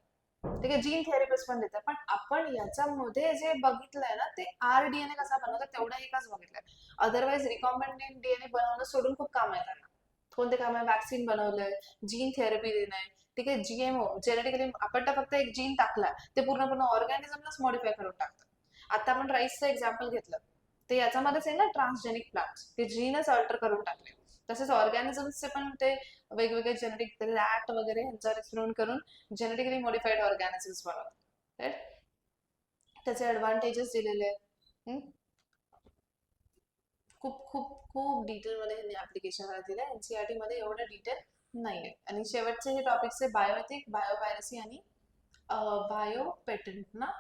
ठीक आहे, जीन थेरपीज पण देतात. पण आपण याच्यामध्ये जे बघितलंय ना ते आरडीएनए कसा बनवतात तेवढा एकच बघितलंय. अदरवाईज रिकॉम्बिनंट डीएनए बनवणं सोडून खूप काम आहे त्यांना. कोणते काम आहे? वॅक्सिन बनवलंय, जीन थेरपी देणं, ठीक आहे, जीएमओ, जेनेटिकली आपण तर फक्त एक जीन टाकला ते पूर्ण ऑर्गॅनिझमलाच मॉडिफाय करून टाकतात. आता आपण राईसचं एक्झाम्पल घेतलं, ते याच्यामध्येच आहे ना ट्रान्सजेनिक प्लांट्स, ते जीनच अल्टर करून टाकले. तसेच ऑर्गॅनिझम्सचे पण ते वेगवेगळे जेनेटिक रॅट वगैरे यांच्यावर एक्सपेरिमेंट करून जेनेटिकली मॉडिफाईड ऑर्गॅनिझम्स बनवतात, राईट. त्याचे ऍडव्हान्टेजेस दिलेले आहेत. खूप खूप खूप डिटेलमध्ये ह्यांनी ऍप्लिकेशन दिलं आहे. एनसीईआरटी मध्ये एवढं डिटेल नाही आहे. आणि शेवटचे हे टॉपिक्स आहे बायोएथिक, बायोपायरसी आणि बायो पेटंट ना.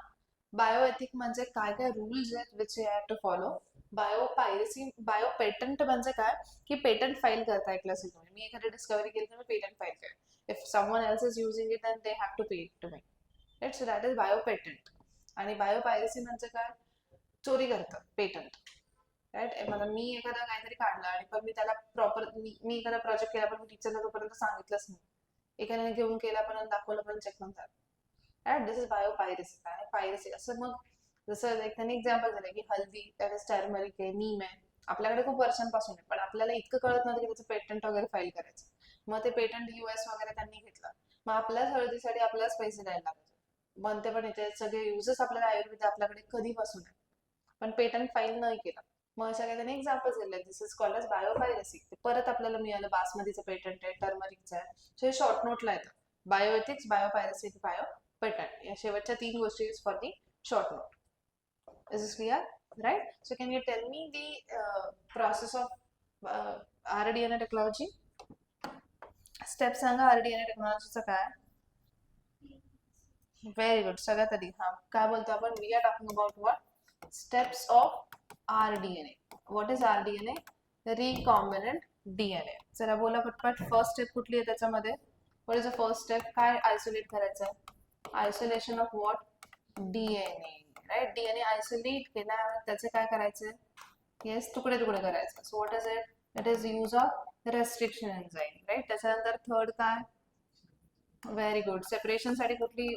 बायोएथिक म्हणजे काय काय रूल्स आहेत which you have to follow. Biopiracy, bio patent म्हणजे काय की पेटंट फाईल करता ऐकलं असेल तुम्ही. मी एखादी डिस्कवरी केली तर मी पेटंट फाईल करेन. If someone else is using it then they have to pay it to me, right. So that is bio patent. आणि बायोपायरसी म्हणजे काय, चोरी करतात पेटंट, राईट. मला मी एखादा काहीतरी काढलं आणि पण मी त्याला प्रॉपर मी एखादा प्रोजेक्ट केला पण मी टीचरला तोपर्यंत सांगितलंच नाही, एखाद्याने घेऊन केला पण दाखवलं पण चेक पण झालं, राईट. This is बायोपायरसी. काय पायरसी असं. मग जसं एक त्यांनी एक्झाम्पल दिलं की हल्दी, दॅट इज टर्मरिक आहे, नीम आहे, आपल्याकडे खूप वर्षांपासून आहे पण आपल्याला इतकं कळत नव्हतं की त्याचं पेटंट वगैरे फाईल करायचं. मग ते पेटंट US वगैरे त्यांनी घेतलं. मग आपल्याच हळदीसाठी आपल्यालाच पैसे द्यायला लागायचे. म्हणते पण इथे सगळे युजेस आपल्याला आयुर्वेद आपल्याकडे कधीपासून आहे पण पेटंट फाईल नाही केलं. मग अशा काही त्यांनी एक्झाम्पल्स दिले. दिस इज कॉल्ड एज बायोपायरसी. परत आपल्याला मिळालं बासमतीचं पेटंट आहे, टर्मरिकचं आहे. सो हे शॉर्ट नोटला येतं. Bioethics, biopiracy, bio patent. या शेवटच्या 3 गोष्टी is for the short note. Is this clear? Right? So can you tell me the process of rDNA technology? Step सांगा rDNA टेक्नॉलॉजीचं काय. Very good. सगळ्यात आधी काय बोलतो आपण, we are talking about what, steps of rDNA. What is rDNA? Recombinant DNA. जरा बोला पटपट. फर्स्ट स्टेप कुठली आहे त्याच्यामध्ये? What is the first step? काय आयसोलेट करायचं आहे? Isolation of what? DNA, right. DNA isolate केला त्याचे काय करायचे? येस, तुकडे तुकडे करायचे. So what is it? It is use of restriction enzyme, right. त्याच्यानंतर थर्ड काय? Very good. सेपरेशन साठी कुठली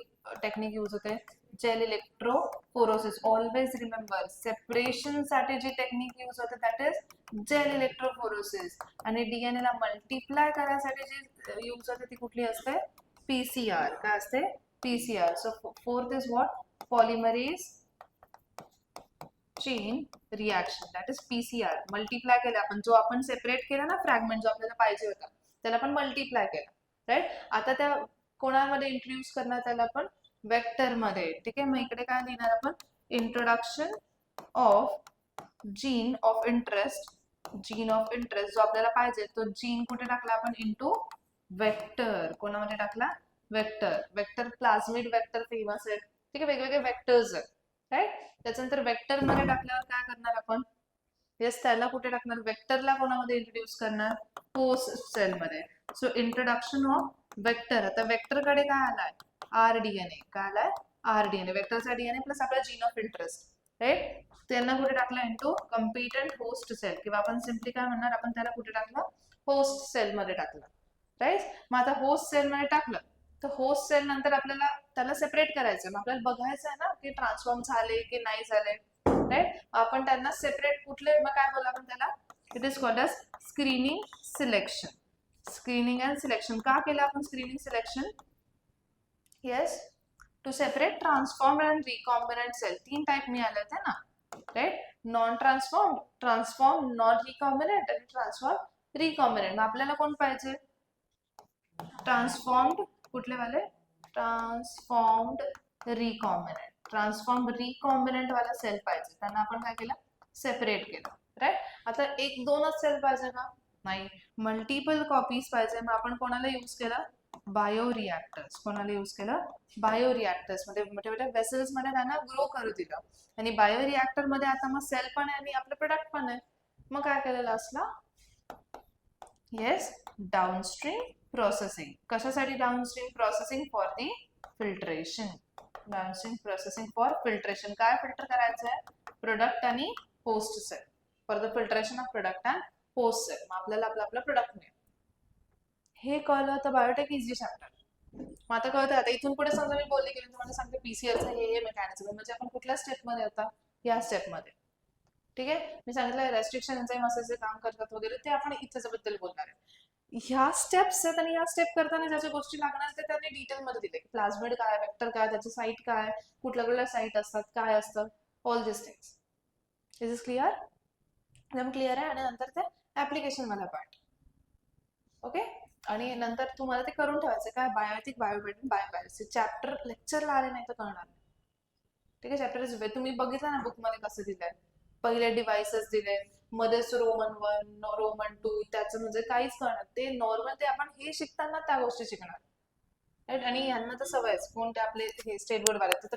टेक्निक यूज होते? Gel electrophoresis. Always remember, separation साठी जी टेक्निक यूज होते दॅट इज जेल इलेक्ट्रोफोरोसिस. आणि DNA ला मल्टिप्लाय करायसाठी जी यूज होते ती कुठली असते? PCR. काय असते? PCR. So fourth is what? Polymerase chain reaction, that is PCR. Multiply केला आपण, जो आपण सेपरेट केला ना फ्रॅगमेंट जो आपल्याला पाहिजे होता त्याला आपण मल्टिप्लाय केला, राईट. आता त्या कोणामध्ये इंट्रोड्यूस करणार? त्याला आपण वेक्टर मध्ये, ठीक आहे. मग इकडे काय लिहिणार आपण? Introduction of gene of interest. Gene of interest जो आपल्याला पाहिजे तो जीन कुठे टाकला आपण? Into vector. कोणामध्ये टाकला? Vector. Vector plasmid vector famous आहे, ठीक आहे. वेगवेगळे वेक्टर्स आहेत, राईट. त्याच्यानंतर वेक्टर मध्ये टाकल्यावर काय करणार आपण? येस, त्याला कुठे टाकणार? वेक्टरला कोणामध्ये इंट्रोड्यूस करणार? होस्ट सेल मध्ये. So introduction of vector. आता वेक्टर कडे काय आलाय? rDNA. काय आलाय? rDNA. वेक्टरचा DNA प्लस आपला जीन ऑफ इंटरेस्ट, राईट. त्यांना कुठे टाकलं? Into competent host cell. किंवा आपण सिम्पली काय म्हणणार? आपण त्याला कुठे टाकलं? होस्ट सेल मध्ये टाकलं, राईट. मग आता होस्ट सेल मध्ये टाकलं तर होस्ट सेल नंतर आपल्याला त्याला सेपरेट करायचं. मग आपल्याला बघायचं आहे ना की ट्रान्सफॉर्म झाले की नाही झाले, राईट. आपण त्यांना सेपरेट कुठले, मग काय बोला आपण त्याला? It is called as screening selection. Screening and selection. का केलं आपण screening selection? Yes, to separate transform and recombinant cell. 3 type मिळाले होते ना, right. Non transform, transform, non recombinant आणि ट्रान्सफॉर्म रिकॉम्बिनंट. आपल्याला कोण पाहिजे? ट्रान्सफॉर्म्ड. कुठले वाले? Transformed recombinant. ट्रान्सफॉर्म रिकॉम्बिनंट वाला सेल पाहिजे. त्यांना आपण काय केलं? सेपरेट केलं, राईट. आता 1-2च सेल पाहिजे का? नाही, मल्टिपल कॉपीज पाहिजे. मग आपण कोणाला यूज केलं? बायोरिएक्टर्स. कोणाला यूज केलं? बायोरिएक्टर्स मध्ये, मोठ्या मोठ्या वेसल्स मध्ये त्यांना ग्रो करू दिलं. आणि बायोरिएक्टर मध्ये आता मग सेल पण आहे आणि आपलं प्रोडक्ट पण आहे. मग काय केलं लास्टला? Yes, downstream processing. कशासाठी downstream processing? For the filtration. Downstream processing for filtration. काय फिल्टर करायचं आहे? प्रोडक्ट आणि host cell. For the filtration of product and host cell. मग आपल्याला आपला प्रोडक्ट मिळेल. हे कळलं तर बायोटेक इझी चॅप्टर. मग आता कळतं. आता इथून पुढे समजा मी बोलले की तुम्हाला सांगते PCRचं हे मेकॅनिझम, म्हणजे आपण कुठल्या स्टेपमध्ये होता? या स्टेपमध्ये, ठीक आहे. मी सांगितलं रेस्ट्रिक्शन एन्झाईम असे काम करतात वगैरे, ते आपण इथेच्याबद्दल बोलणार आहे. ह्या स्टेप्स आहेत आणि ह्या स्टेप करताना ज्या ज्या गोष्टी लागणार ते त्यांनी डिटेलमध्ये दिले. प्लाझमिड काय, वेक्टर काय, त्याची साईट काय, कुठल्या कुठल्या साईट असतात, काय असतं, all this things. Is is clear? एकदम क्लिअर आहे. आणि नंतर ते ऍप्लिकेशन वाला पार्ट. ओके. आणि नंतर तुम्हाला ते करून ठेवायचं काय, बायोटिक बायोबेटिन बायोबायोसी चॅप्टर लेक्चरला आले नाही तर कळणार नाही. ठीक आहे. चॅप्टर तुम्ही बघितलं ना बुकमध्ये कसं दिलंय, पहिले डिव्हाइसेस दिले, मध्येच रोमन 1 रोमन 2, त्याचं म्हणजे काहीच कळणार. ते नॉर्मल ते आपण हे शिकताना त्या गोष्टी शिकणार. राईट. आणि यांना तर सवयच, कोणते आपले हे स्टेट बोर्ड वाले तर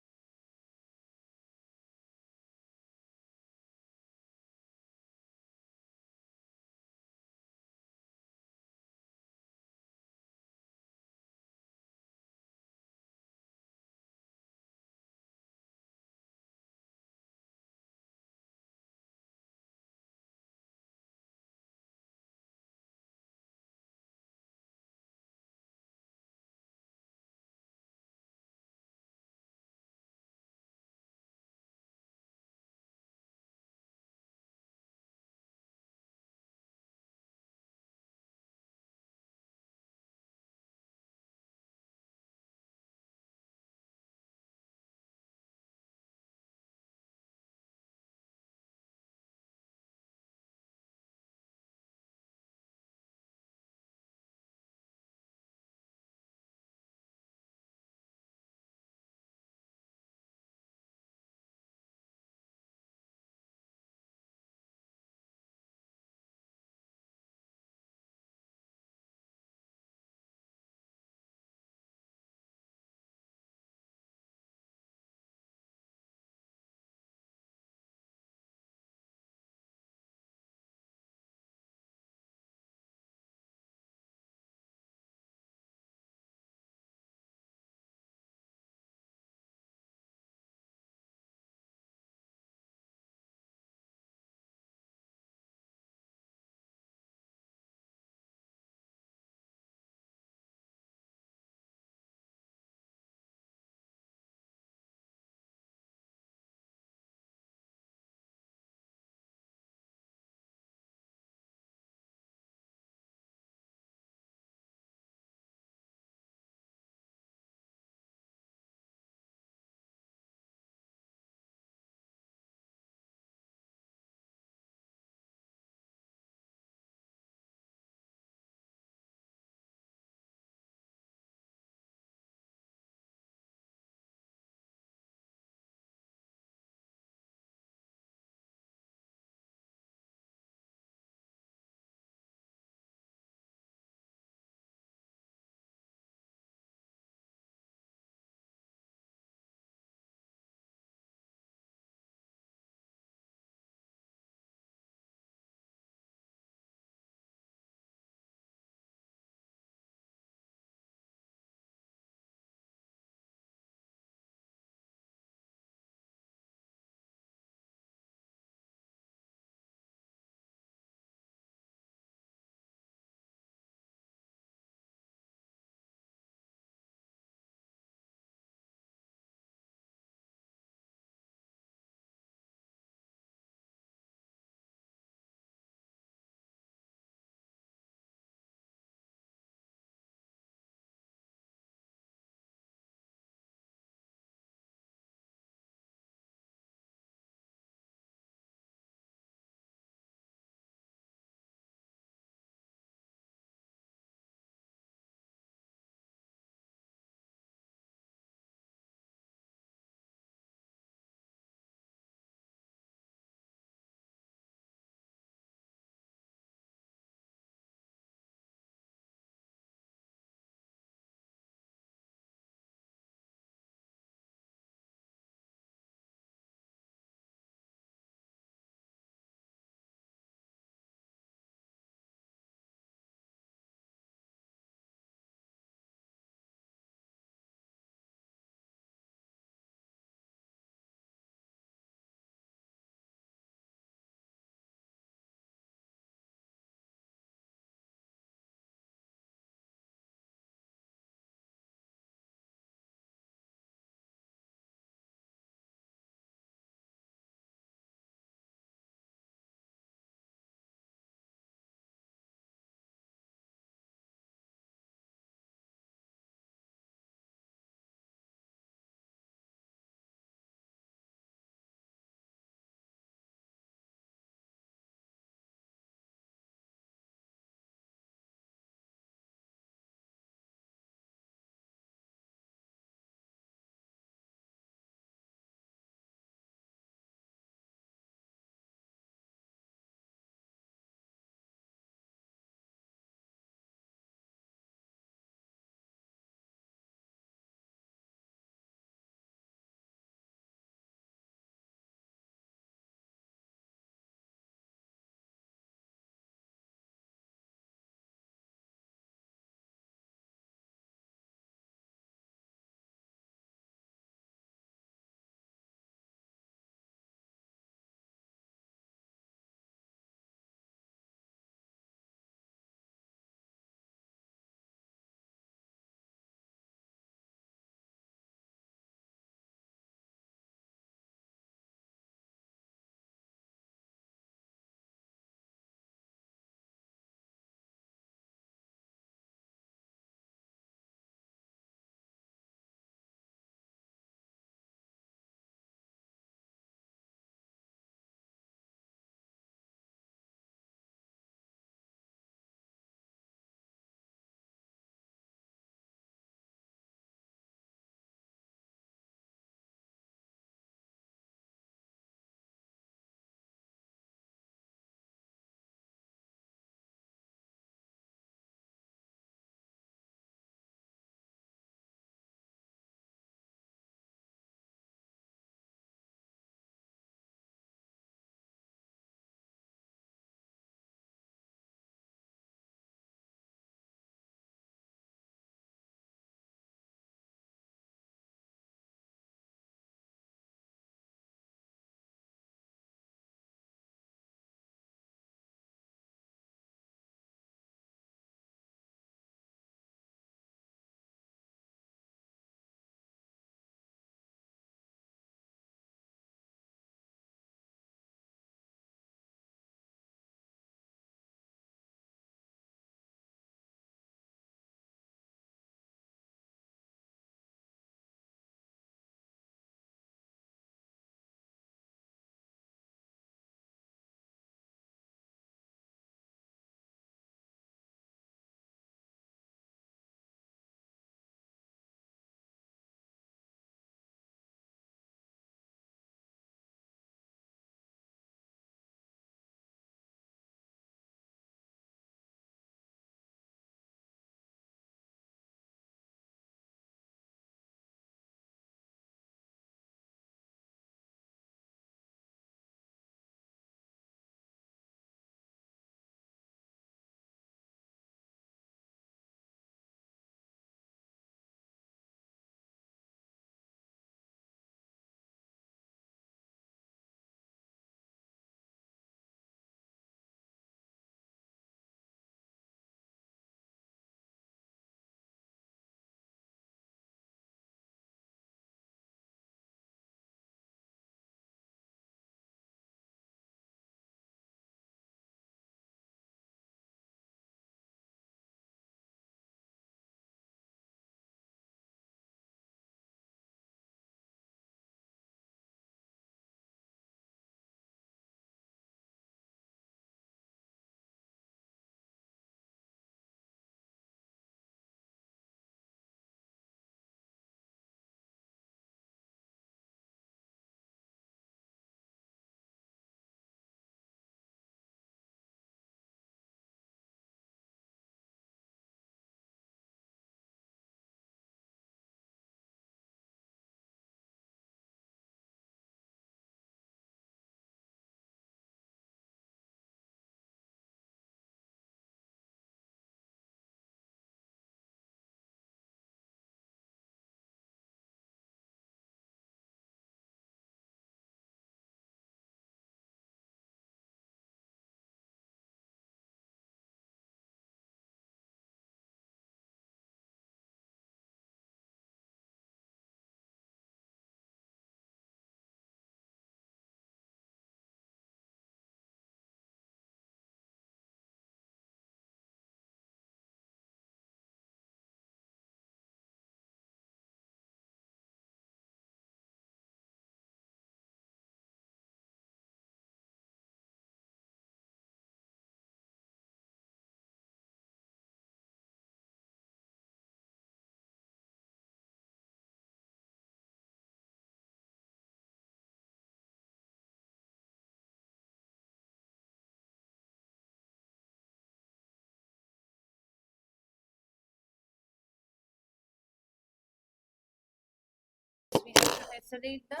we have to isolate the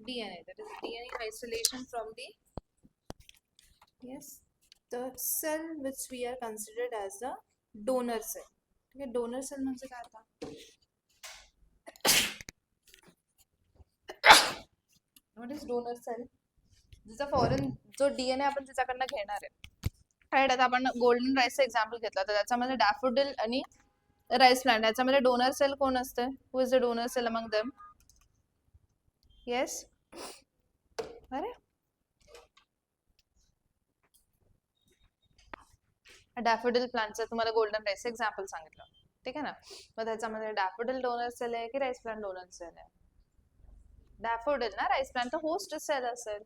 DNA, that is DNA isolation from the the cell which we are considered as the donor cell. ठीक आहे, donor cell म्हणजे काय आता? What is donor cell? जिचा फॉरेन जो DNA आपण त्याच्याकडनं घेणार आहे. राईट, आता आपण गोल्डन राईसचा एक्झाम्पल घेतला तर त्याच्यामध्ये डॅफोडिल आणि राईस प्लांट याच्यामध्ये डोनर सेल कोण असते? Who is the donor cell among them? Yes, अरे डॅफोडिल प्लांटचं तुम्हाला गोल्डन राईस एक्झाम्पल सांगितलं, ठीक आहे ना. मग त्याच्यामध्ये डॅफोडिल डोनर सेल आहे की राईस प्लांट डोनर सेल आहे? डॅफोडिल ना, राईस प्लांट तर होस्ट सेल असेल.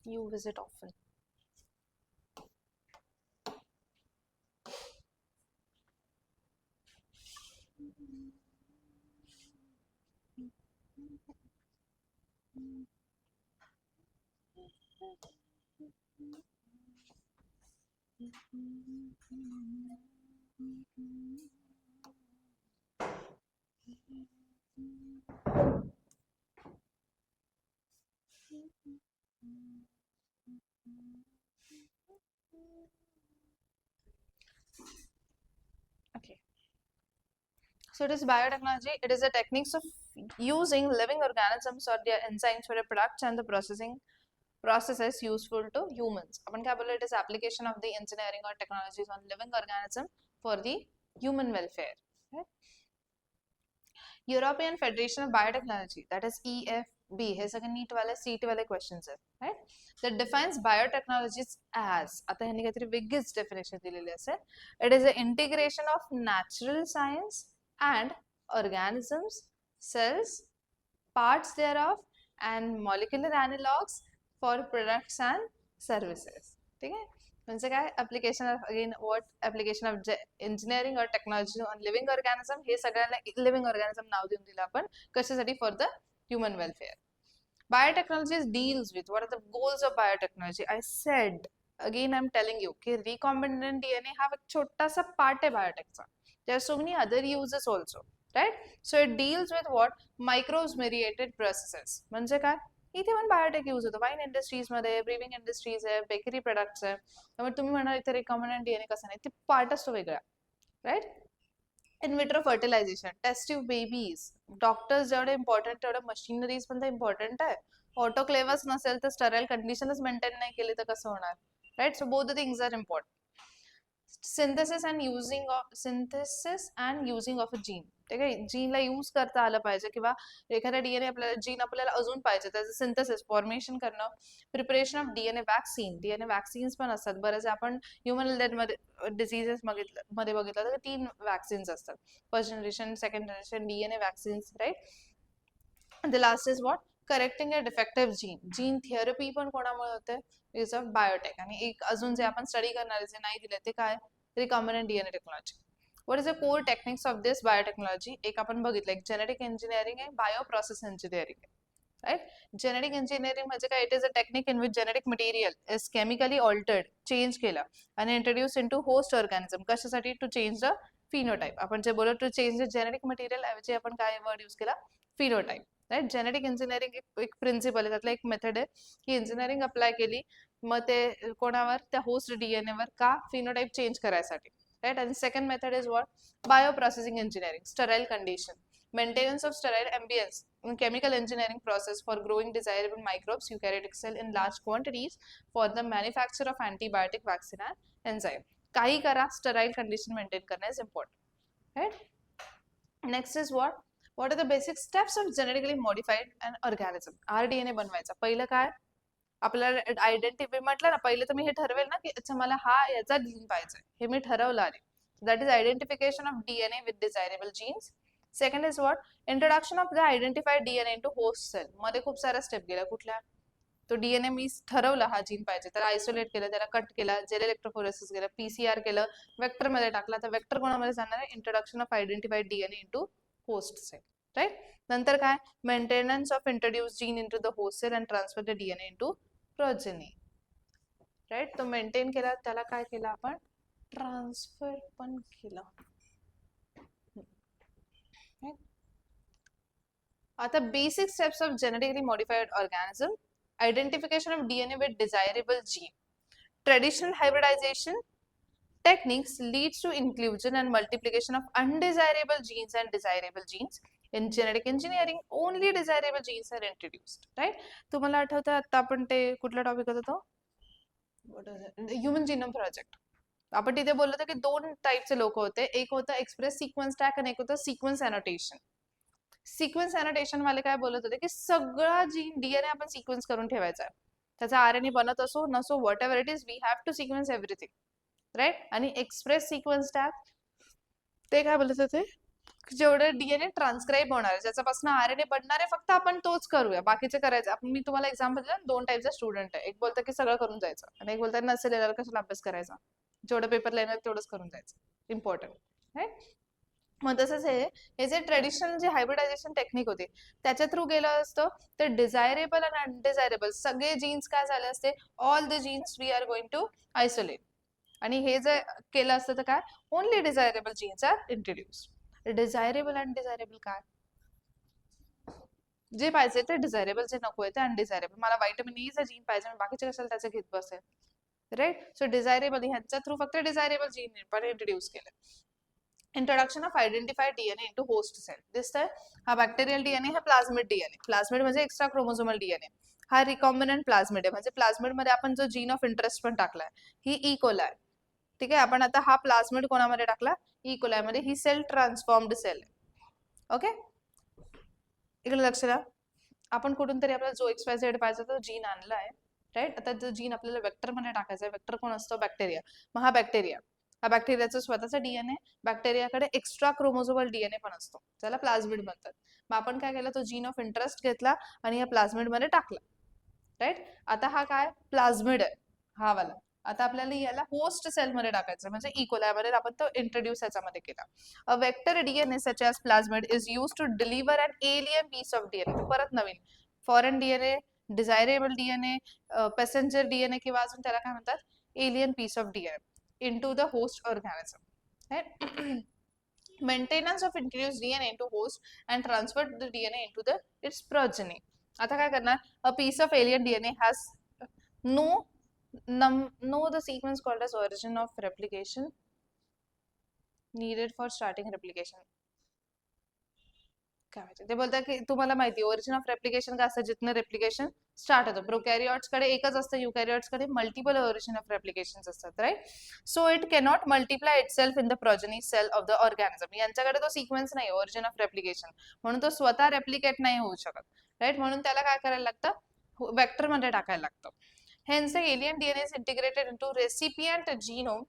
You visit often. Okay. So it is biotechnology. It is the techniques of using living organisms or their enzymes for a product and the processes useful to humans. आपण काय बोललो? It is application of the engineering or technologies on living organism for the human welfare. Right? European Federation of Biotechnology, that is EFB, हे सगळे नीट वाले seat वाले questions आहेत, right? That defines biotechnologies as, आता ह्यांनी काहीतरी वेगळीच डेफिनेशन दिलेली असेल. It is the integration of natural science and organisms, cells, parts thereof, and molecular analogs for products and services. ठीक आहे, म्हणजे काय? Application of, again what application of engineering और टेक्नॉलॉजी ऑन लिव्हिंग ऑर्गॅनिझम, हे सगळ्यांना living organism नाव देऊन दिलं आपण. कशासाठी? For the human welfare. Biotechnology deals with what are the goals of biotechnology. I said, again I'm telling you, कि recombinant DNA हा एक छोटासा पार्ट आहे बायोटेकचा. There are so many other uses also, right? So it deals with what? Microbes mediated processes. म्हणजे काय? इथे पण biotech use होतो. वाईन इंडस्ट्रीज मध्ये, ब्रिविंग इंडस्ट्रीज आहे, बेकरी प्रोडक्ट्स आहे. त्यामुळे तुम्ही म्हणाल इथे रिकॉम्बिनंट डीएनए कसा नाही, ते पार्ट असतो वेगळा, right. In vitro fertilization, test tube babies, doctors जेवढे इम्पॉर्टंट तेवढे मशिनरीज पण तर इम्पॉर्टंट आहे. ऑटोक्लेव्हच नसेल तर स्टराईल कंडिशनच मेंटेन नाही केली तर कसं होणार, right. So both the things are important. Synthesis and using of a gene, ठीक आहे. जीनला यूज करता आलं पाहिजे किंवा एखाद्या डीएनए आपल्याला जीन आपल्याला अजून पाहिजे, त्याचं सिंथेसिस फॉर्मेशन करणं. Preparation of DNA vaccine, DNA vaccines पण असतात बरेच. आपण ह्युमन मध्ये डिझीजेस मध्ये बघितलं तर 3 वॅक्सिन्स असतात. First generation, second generation DNA vaccines, right. The last is what? Correcting a defective gene. Gene therapy पण कोणामुळे होते? Is of biotech. आणि एक अजून जे आपण स्टडी करणारे जे नाही दिले ते काय? Recombinant DNA technology. What is the core techniques of this biotechnology? एक आपण बघितलं, एक जेनेटिक इंजिनिअरिंग आहे, बायो प्रोसेस इंजिनिअरिंग आहे, राईट. जेनेटिक इंजिनिअरिंग म्हणजे काय? It is a technique in which genetic material is chemically altered, change केलं आणि introduce in to host organism. कशासाठी? To change the phenotype. आपण जे बोलतो to change the genetic material ऐवजी आपण काय वर्ड यूज केला? Phenotype, right. जेनेटिक इंजिनिअरिंग एक प्रिन्सिपल आहे, त्यातला एक मेथड आहे की इंजिनिअरिंग अप्लाय केली मग ते कोणावर? त्या होस्ट डीएनए वर. का? फिनोटाईप चेंज करायसाठी, राईट. आणि second method is what? Bioprocessing engineering, sterile condition, maintenance of sterile ambience in chemical engineering process for growing desirable microbes eukaryotic cell in large quantities for the manufacture of antibiotic, vaccine and enzyme. काही करा, sterile condition maintain करणे is important, right? Next is what are the basic steps of genetically modified an organism? RDNA बनवायचा. पहिलं काय? आपल्याला identify म्हटलं ना, पहिले तर मी हे ठरवेल ना की अच्छा मला हा याचा जीन पाहिजे, हे मी ठरवलं आधी. That is identification of DNA with desirable genes. Second is what? Introduction of the identified DNA into host cell. मध्ये खूप साऱ्या स्टेप गेल्या. कुठल्या? तो डीएनए मी ठरवलं हा जीन पाहिजे, त्याला आयसोलेट केलं, त्याला कट केला, जेल इलेक्ट्रोफोरेसिस केलं, पीसीआर केलं, वेक्टर मध्ये टाकला, तर वेक्टर कोणामध्ये जाणार आहे? Introduction of identified DNA into host cell, right. नंतर काय, maintenance of introduce gene into the host cell and transfer the DNA into progeny. Right, तो मेंटेन केला, त्याला काय केलं आपण, ट्रान्सफर पण केलं. आता basic steps of genetically modified organism, identification of DNA with desirable gene. Traditional hybridization techniques leads to inclusion and multiplication of undesirable genes and desirable genes. In genetic engineering, only desirable genes are introduced. Right? तुम्हाला आठवतं आता आपण ते कुठला topic होता तो, human genome project. आपण तिथे बोललो होतो की 2 टाईपचे लोक होते, एक होतं एक्सप्रेस सिक्वेन्स टॅग आणि एक होतं सिक्वेन्स अनोटेशन. सिक्वेन्स अनोटेशन वाले काय बोलत होते की सगळा जीन डीएनए आपण सिक्वेन्स करून ठेवायचा आहे, त्याचा आरएनए बनत असो नसो, whatever it is, we have to sequence everything. Right, आणि एक्सप्रेस सिक्वेन्स टॅग ते काय बोलत होते, जेवढं डीएनए ट्रान्सक्राईब होणार आहे, ज्याच्यापासून आरएनए बनणार आहे, फक्त आपण तोच करूया, बाकीचे करायचं. मी तुम्हाला एक्झाम्पल दिलं, 2 टाईपचा स्टुडंट आहे, एक बोलतं की सगळं करून जायचं आणि एक बोलतात नसेल येणार कशाला अभ्यास करायचा, जेवढं पेपर येणार तेवढंच करून जायचं, इम्पॉर्टंट. राईट, मग तसंच हे जे ट्रेडिशनल जे हायब्रिडायझेशन टेक्निक होते त्याच्या थ्रू गेलं असतं तर डिझायरेबल आणि अनडिझायरेबल सगळे जीन्स काय झाले असते, all the genes we are going to isolate. आणि हे जे केलं असतं तर काय, only desirable genes are introduce. Desirable undesirable काय, जे पाहिजे ते डिझायरेबल, जे नको आहे ते अनडिझायरेबल. मला व्हायटमिन ईचा जीन पाहिजे, बाकीचे कशाला त्याचे घेत बसेल. राईट, सो डिझायरेबल ह्यांच्या थ्रू फक्त डिझायरेबल जीन पण इंट्रोड्यूस केलं. Introduction of identified DNA into host cell. दिसतंय, हा बॅक्टेरियल डीएनए, हा प्लाझ्मिड डीएनए. प्लाझ्मिड म्हणजे एक्स्ट्रा क्रोमोझोमल डीएनए. हा रिकॉम्बिनंट प्लाझ्मिड आहे, म्हणजे प्लाझ्मिड मध्ये आपण जो जीन ऑफ इंटरेस्ट पण टाकलाय, ही इकोला आहे. ठीक आहे, आपण आता हा प्लाझ्मिड कोणामध्ये टाकला, इकोला मध्ये. ही सेल ट्रान्सफॉर्म्ड सेल आहे. ओके, इकडे लक्ष द्या. आपण कुठून तरी आपल्याला जो XYZ पाहिजे तो जीन आणलाय. राईट, आता जो जीन आपल्याला वेक्टर मध्ये टाकायचा आहे, वेक्टर कोण असतो, बॅक्टेरिया. मग हा बॅक्टेरिया, हा बॅक्टेरियाचा स्वतःचा डीएनए, बॅक्टेरियाकडे एक्स्ट्रा क्रोमोझोमल डीएनए पण असतो, ज्याला प्लाझ्मिड म्हणतात. मग आपण काय केलं, तो जीन ऑफ इंटरेस्ट घेतला आणि या प्लाझ्मिड मध्ये टाकला. राईट, आता हा काय प्लाझ्मिड आहे, हा वाला. आता आपल्याला याला होस्ट सेल मध्ये टाकायचं, म्हणजे इकोला मध्ये आपण तो इंट्रोड्यूस याच्यामध्ये केला. A vector DNA such as plasmid is use to deliver an alien piece of DNA. परत नवीन foreign DNA, desirable DNA, passenger DNA किंवा अजून त्याला काय म्हणतात, alien piece of DNA into the host organism. Right? Maintenance of introduced DNA into host and transfer the DNA into the its progeny. आता काय करणार, a piece of alien DNA has no the sequence called as origin of replication needed for starting replication. काय माहिती, ते बोलतात की तुम्हाला माहिती ओरिजिन ऑफ रेप्लिकेशन का असतं, जिथनं रेप्लिकेशन स्टार्ट होतं. प्रोकॅरियोट्स कडे एकच असतं, युकॅरियोट्स कडे मल्टिपल ओरिजिन ऑफ रेप्लिकेशन्स असतात. Right, so it cannot multiply itself in the progeny cell of the organism. यांच्याकडे तो सिक्वेन्स नाही, ओरिजिन ऑफ रेप्लिकेशन, म्हणून तो स्वतः रेप्लिकेट नाही होऊ शकत. राईट, म्हणून त्याला काय करायला लागतं, वेक्टर मध्ये टाकायला लागतं. Hence the alien DNA is integrated into recipient genome.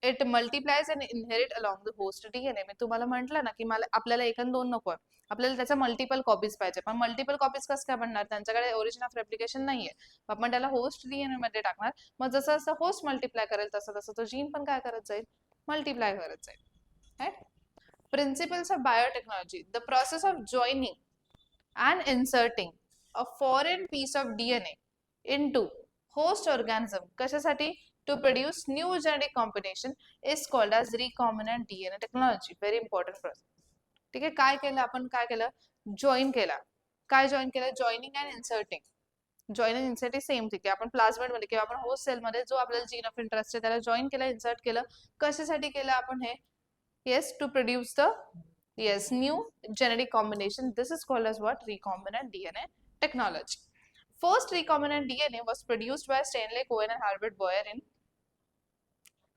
It multiplies and inherit along the host DNA. मी तुम्हाला म्हटलं ना की मला आपल्याला 1 आणि 2 नको, आपल्याला त्याच्या मल्टिपल कॉपीज पाहिजे. पण मल्टिपल कॉपीज कसं काय बनणार, त्यांच्याकडे ओरिजिन ऑफ रेप्लिकेशन नाहीये. आपण त्याला होस्ट डीएनए मध्ये टाकणार, मग जसं जसं होस्ट मल्टिप्लाय करेल तसं तसं तो जीन पण काय करत जाईल, मल्टिप्लाय करत जाईल. Right, principles of biotechnology. The process of joining and inserting a foreign piece of DNA into host organism, कशासाठी, to produce new genetic combination is called as recombinant DNA technology. Very important process. ठीक आहे, काय केलं आपण, काय केलं, join केला. काय जॉईन केलं, joining and inserting. Join and inserting same thing आहे. आपण प्लाझ्मिड मध्ये किंवा आपण होस्ट सेल मध्ये जो आपल्याला जीन ऑफ इंटरेस्ट आहे त्याला जॉईन केलं, इन्सर्ट केलं. कशासाठी केलं आपण हे, yes, to produce the yes new genetic combination. This is called as what, recombinant DNA technology. First recombinant DNA was produced by Stanley Cohen and Herbert Boyer in,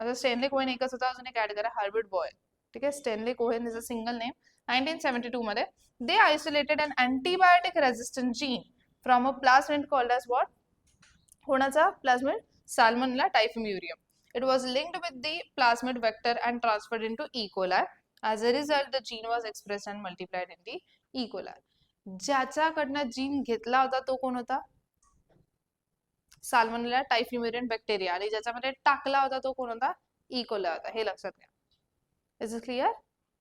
आता Stanley Cohen एकच होता, अजून एक ऍड करा, हार्बर्ट Boyer. ठीक आहे, Stanley Cohen is a single name. 1972 मध्ये they isolated an antibiotic resistant gene from a plasmid called as what, कोणाचा plasmid, Salmonella typhimurium. It was linked with the plasmid vector and transferred into E coli. As a result the gene was expressed and multiplied in the E coli. ज्याच्याकडनं gene घेतला होता तो कोण होता, salmonella टायफिम्युरियम bacteria, आणि ज्याच्यामध्ये टाकला होता तो कोण होता, ई कोलाई होता. हे लक्षात घ्या. Is it clear,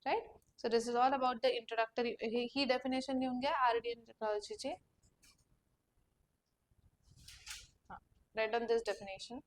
right. So this is all about the introductory. ही definition लिहून घ्या RDNA टेक्नॉलॉजीची. Write down this definition.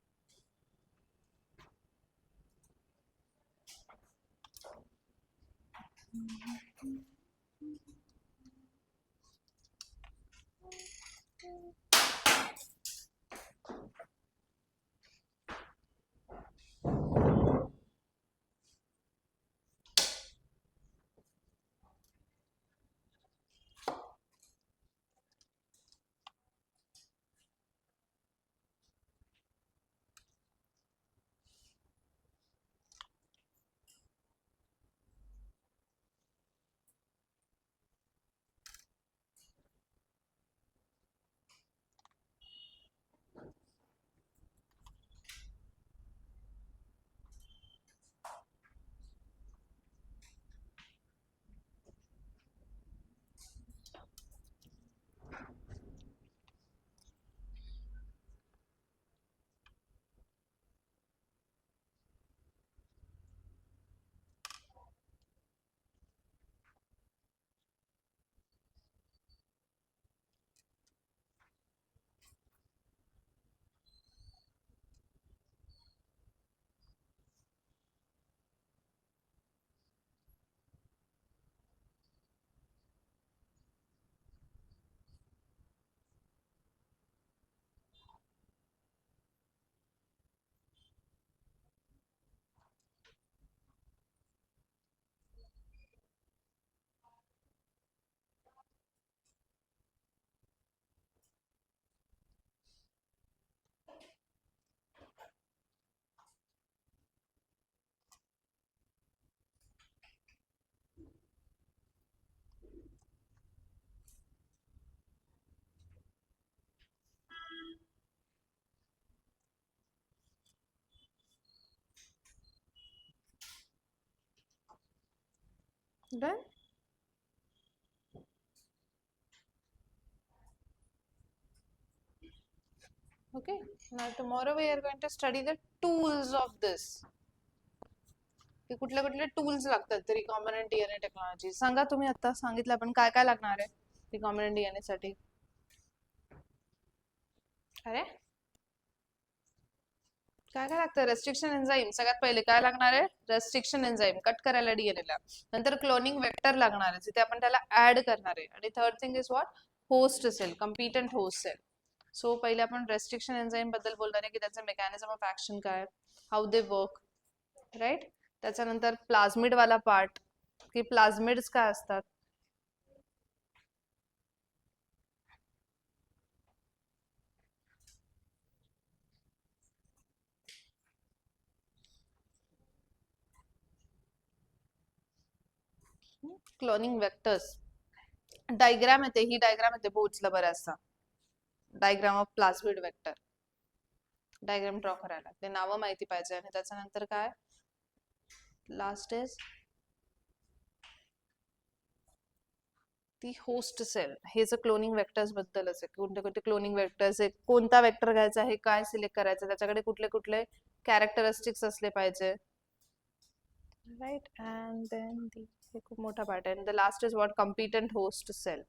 Done? Okay, now tomorrow we are going to study the tools of this. की कुठले कुठले टूल्स लागतात recombinant DNA technology. सांगा तुम्ही आता सांगितलं पण काय काय लागणार आहे रिकॉम्बिनंट डीएनए साठी. अरे काय काय लागतं. रेस्ट्रिक्शन एन्झाईम सगळ्यात पहिले काय लागणार आहे. रेस्ट्रिक्शन एन्झाईम कट करायला डीएनए ला. नंतर क्लोनिंग वेक्टर लागणार आहे जिथे आपण त्याला ऍड करणार आहे. आणि third thing is what. Host cell, competent host cell. So पहिले आपण रेस्ट्रिक्शन एन्झाईम बद्दल बोलणार आहे की त्याचं मेकॅनिझम ऑफ ऍक्शन काय, हाऊ दे वर्क, राईट. त्याच्यानंतर प्लाझमिड वाला पार्ट की प्लाझमिड्स काय असतात. क्लोनिंग वेक्टर्स डायग्राम येते, ही डायग्राम येते बोर्ड्सला बऱ्याचदा. Diagram of plasmid vector diagram draw करायला ते नावं माहिती पाहिजे. आणि त्याच्यानंतर काय लास्ट इज ती होस्ट सेल. हे जे क्लोनिंग वेक्टर्स बद्दलच आहे. कोणते कोणते क्लोनिंग वेक्टर्स आहे, कोणता वेक्टर घ्यायचा आहे, काय सिलेक्ट करायचं, त्याच्याकडे कुठले कुठले कॅरेक्टरिस्टिक्स असले पाहिजे, राईट. अँड देन हे खूप मोठा पार्ट आहे. The last is what competent host cell.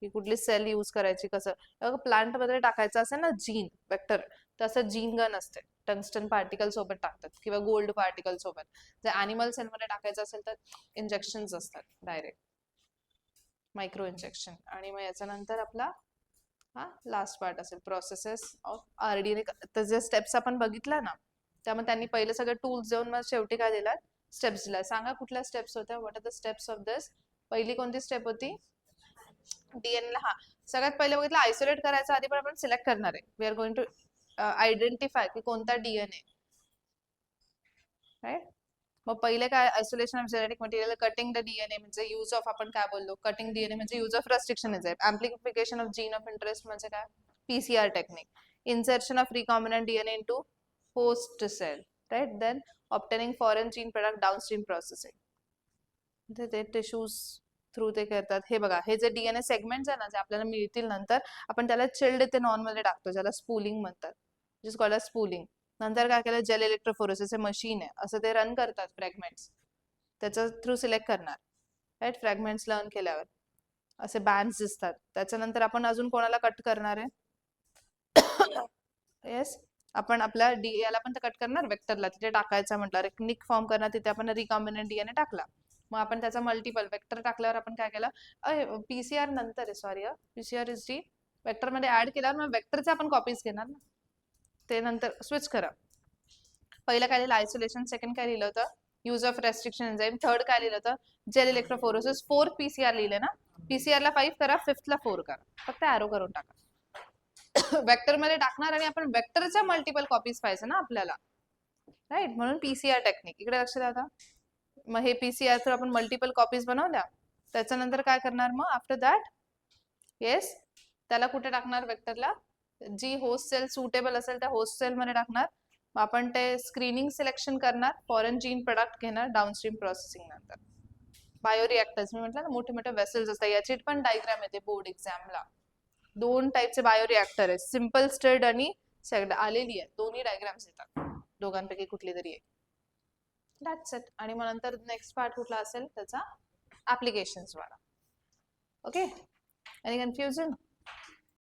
की कुठली सेल यूज करायची, कसं प्लांट मध्ये टाकायचं असेल ना जीन वेक्टर, तसं जीन गन असते. टंगस्टन पार्टिकल सोबत टाकतात किंवा गोल्ड पार्टिकल सोबत. जर अॅनिमल सेल मध्ये टाकायचं असेल तर इंजेक्शन्स असतात डायरेक्ट मायक्रो इंजेक्शन. आणि मग याच्यानंतर आपला हा लास्ट पार्ट असेल प्रोसेसेस ऑफ आरडीएनए. तर जे स्टेप्स आपण बघितला ना त्यामुळे त्यांनी पहिले सगळे टूल्स देऊन मग शेवटी काय दिला, स्टेप्स दिला. सांगा कुठल्या स्टेप्स होत्या, what are the steps of this. पहिली कोणती स्टेप होती डीएनए ला. हा सगळ्यात पहिले बघितलं आयसोलेट करायचा आधी पण आपण सिलेक्ट करणार आहे. We are going to identify की कोणता डीएनए, राईट. मग पहिले काय isolation of genetic material, cutting the DNA म्हणजे यूज ऑफ, आपण काय बोललो कटिंग डीएनए म्हणजे use of restriction enzyme. Amplification of gene of interest म्हणजे काय PCR technique. Insertion of recombinant DNA into host cell, right. Then obtaining foreign gene product downstream processing. ते tissues through ते करतात. हे बघा हे जे डीएनए सेगमेंट्स आहे ना जे आपल्याला मिळतील नंतर, आपण त्याला चिल्ड ते नॉन मध्ये टाकतो ज्याला स्पूलिंग म्हणतात, जिस कॉल्ड एज स्पूलिंग. नंतर काय केलं जेल इलेक्ट्रोफोरेसिस हे मशीन आहे, असं ते रन करतात फ्रॅगमेंट्स, त्याच्या थ्रू सिलेक्ट करणार. राईट, फ्रॅगमेंट्स लर्न केल्यावर असे बँड्स दिसतात. त्याच्यानंतर आपण अजून कोणाला कट करणार आहे? येस, आपण आपल्या याला पण कट करणार, वेक्टरला तिथे टाकायचा म्हटलं, निक फॉर्म करणार, तिथे आपण रिकॉम्बिनंट डीएनए टाकला. मग आपण त्याचा मल्टिपल वेक्टर टाकल्यावर आपण काय केलं, पीसीआर नंतर आहे, sorry, PCR is D vector मध्ये ऍड केल्यावर मग वेक्टरचे आपण कॉपीज घेणार ना, ते नंतर स्विच करा. पहिलं काय लिहिलं, आयसोलेशन. सेकंड काय लिहिलं होतं, use of restriction enzyme. Third काय लिहिलं होतं, जेल इलेक्ट्रोफोरेसिस. 4 पीसीआर लिहिले ना, पीसीआर ला 5 करा, 5th ला 4 करा, फक्त ऍरो करून टाका. वेक्टर मध्ये टाकणार आणि आपण वेक्टरच्या मल्टिपल कॉपीज पाहिजे ना आपल्याला, राईट, म्हणून पीसीआर टेक्निक. इकडे लक्ष द्या आता. मग हे पीसीआर थ्रू आपण मल्टिपल कॉपीज बनवल्या, त्याच्यानंतर काय करणार मग आफ्टर दॅट, येस, त्याला कुठे टाकणार, वेक्टरला जी होस्ट सेल सुटेबल असेल त्या होस्ट सेल मध्ये टाकणार. मग आपण ते स्क्रीनिंग सिलेक्शन करणार, फॉरेन जीन प्रोडक्ट घेणार, डाऊनस्ट्रीम प्रोसेसिंग नंतर. बायोरिएक्टर्स मी म्हटलं ना, मोठे मोठे वेसल्स असतात, याची पण डायग्राम येते बोर्ड एक्झामला. 2 टाईपचे बायोरिएक्टर आहेत, सिम्पल स्टिर्ड आणि सेग्ड, आलेली आहे, दोन्ही डायग्राम्स येतात, दोघांपैकी कुठली तरी आहे. That's it. आणि मग नंतर नेक्स्ट पार्ट कुठला असेल त्याचा, ऍप्लिकेशन्स वाला. Okay, any confusion?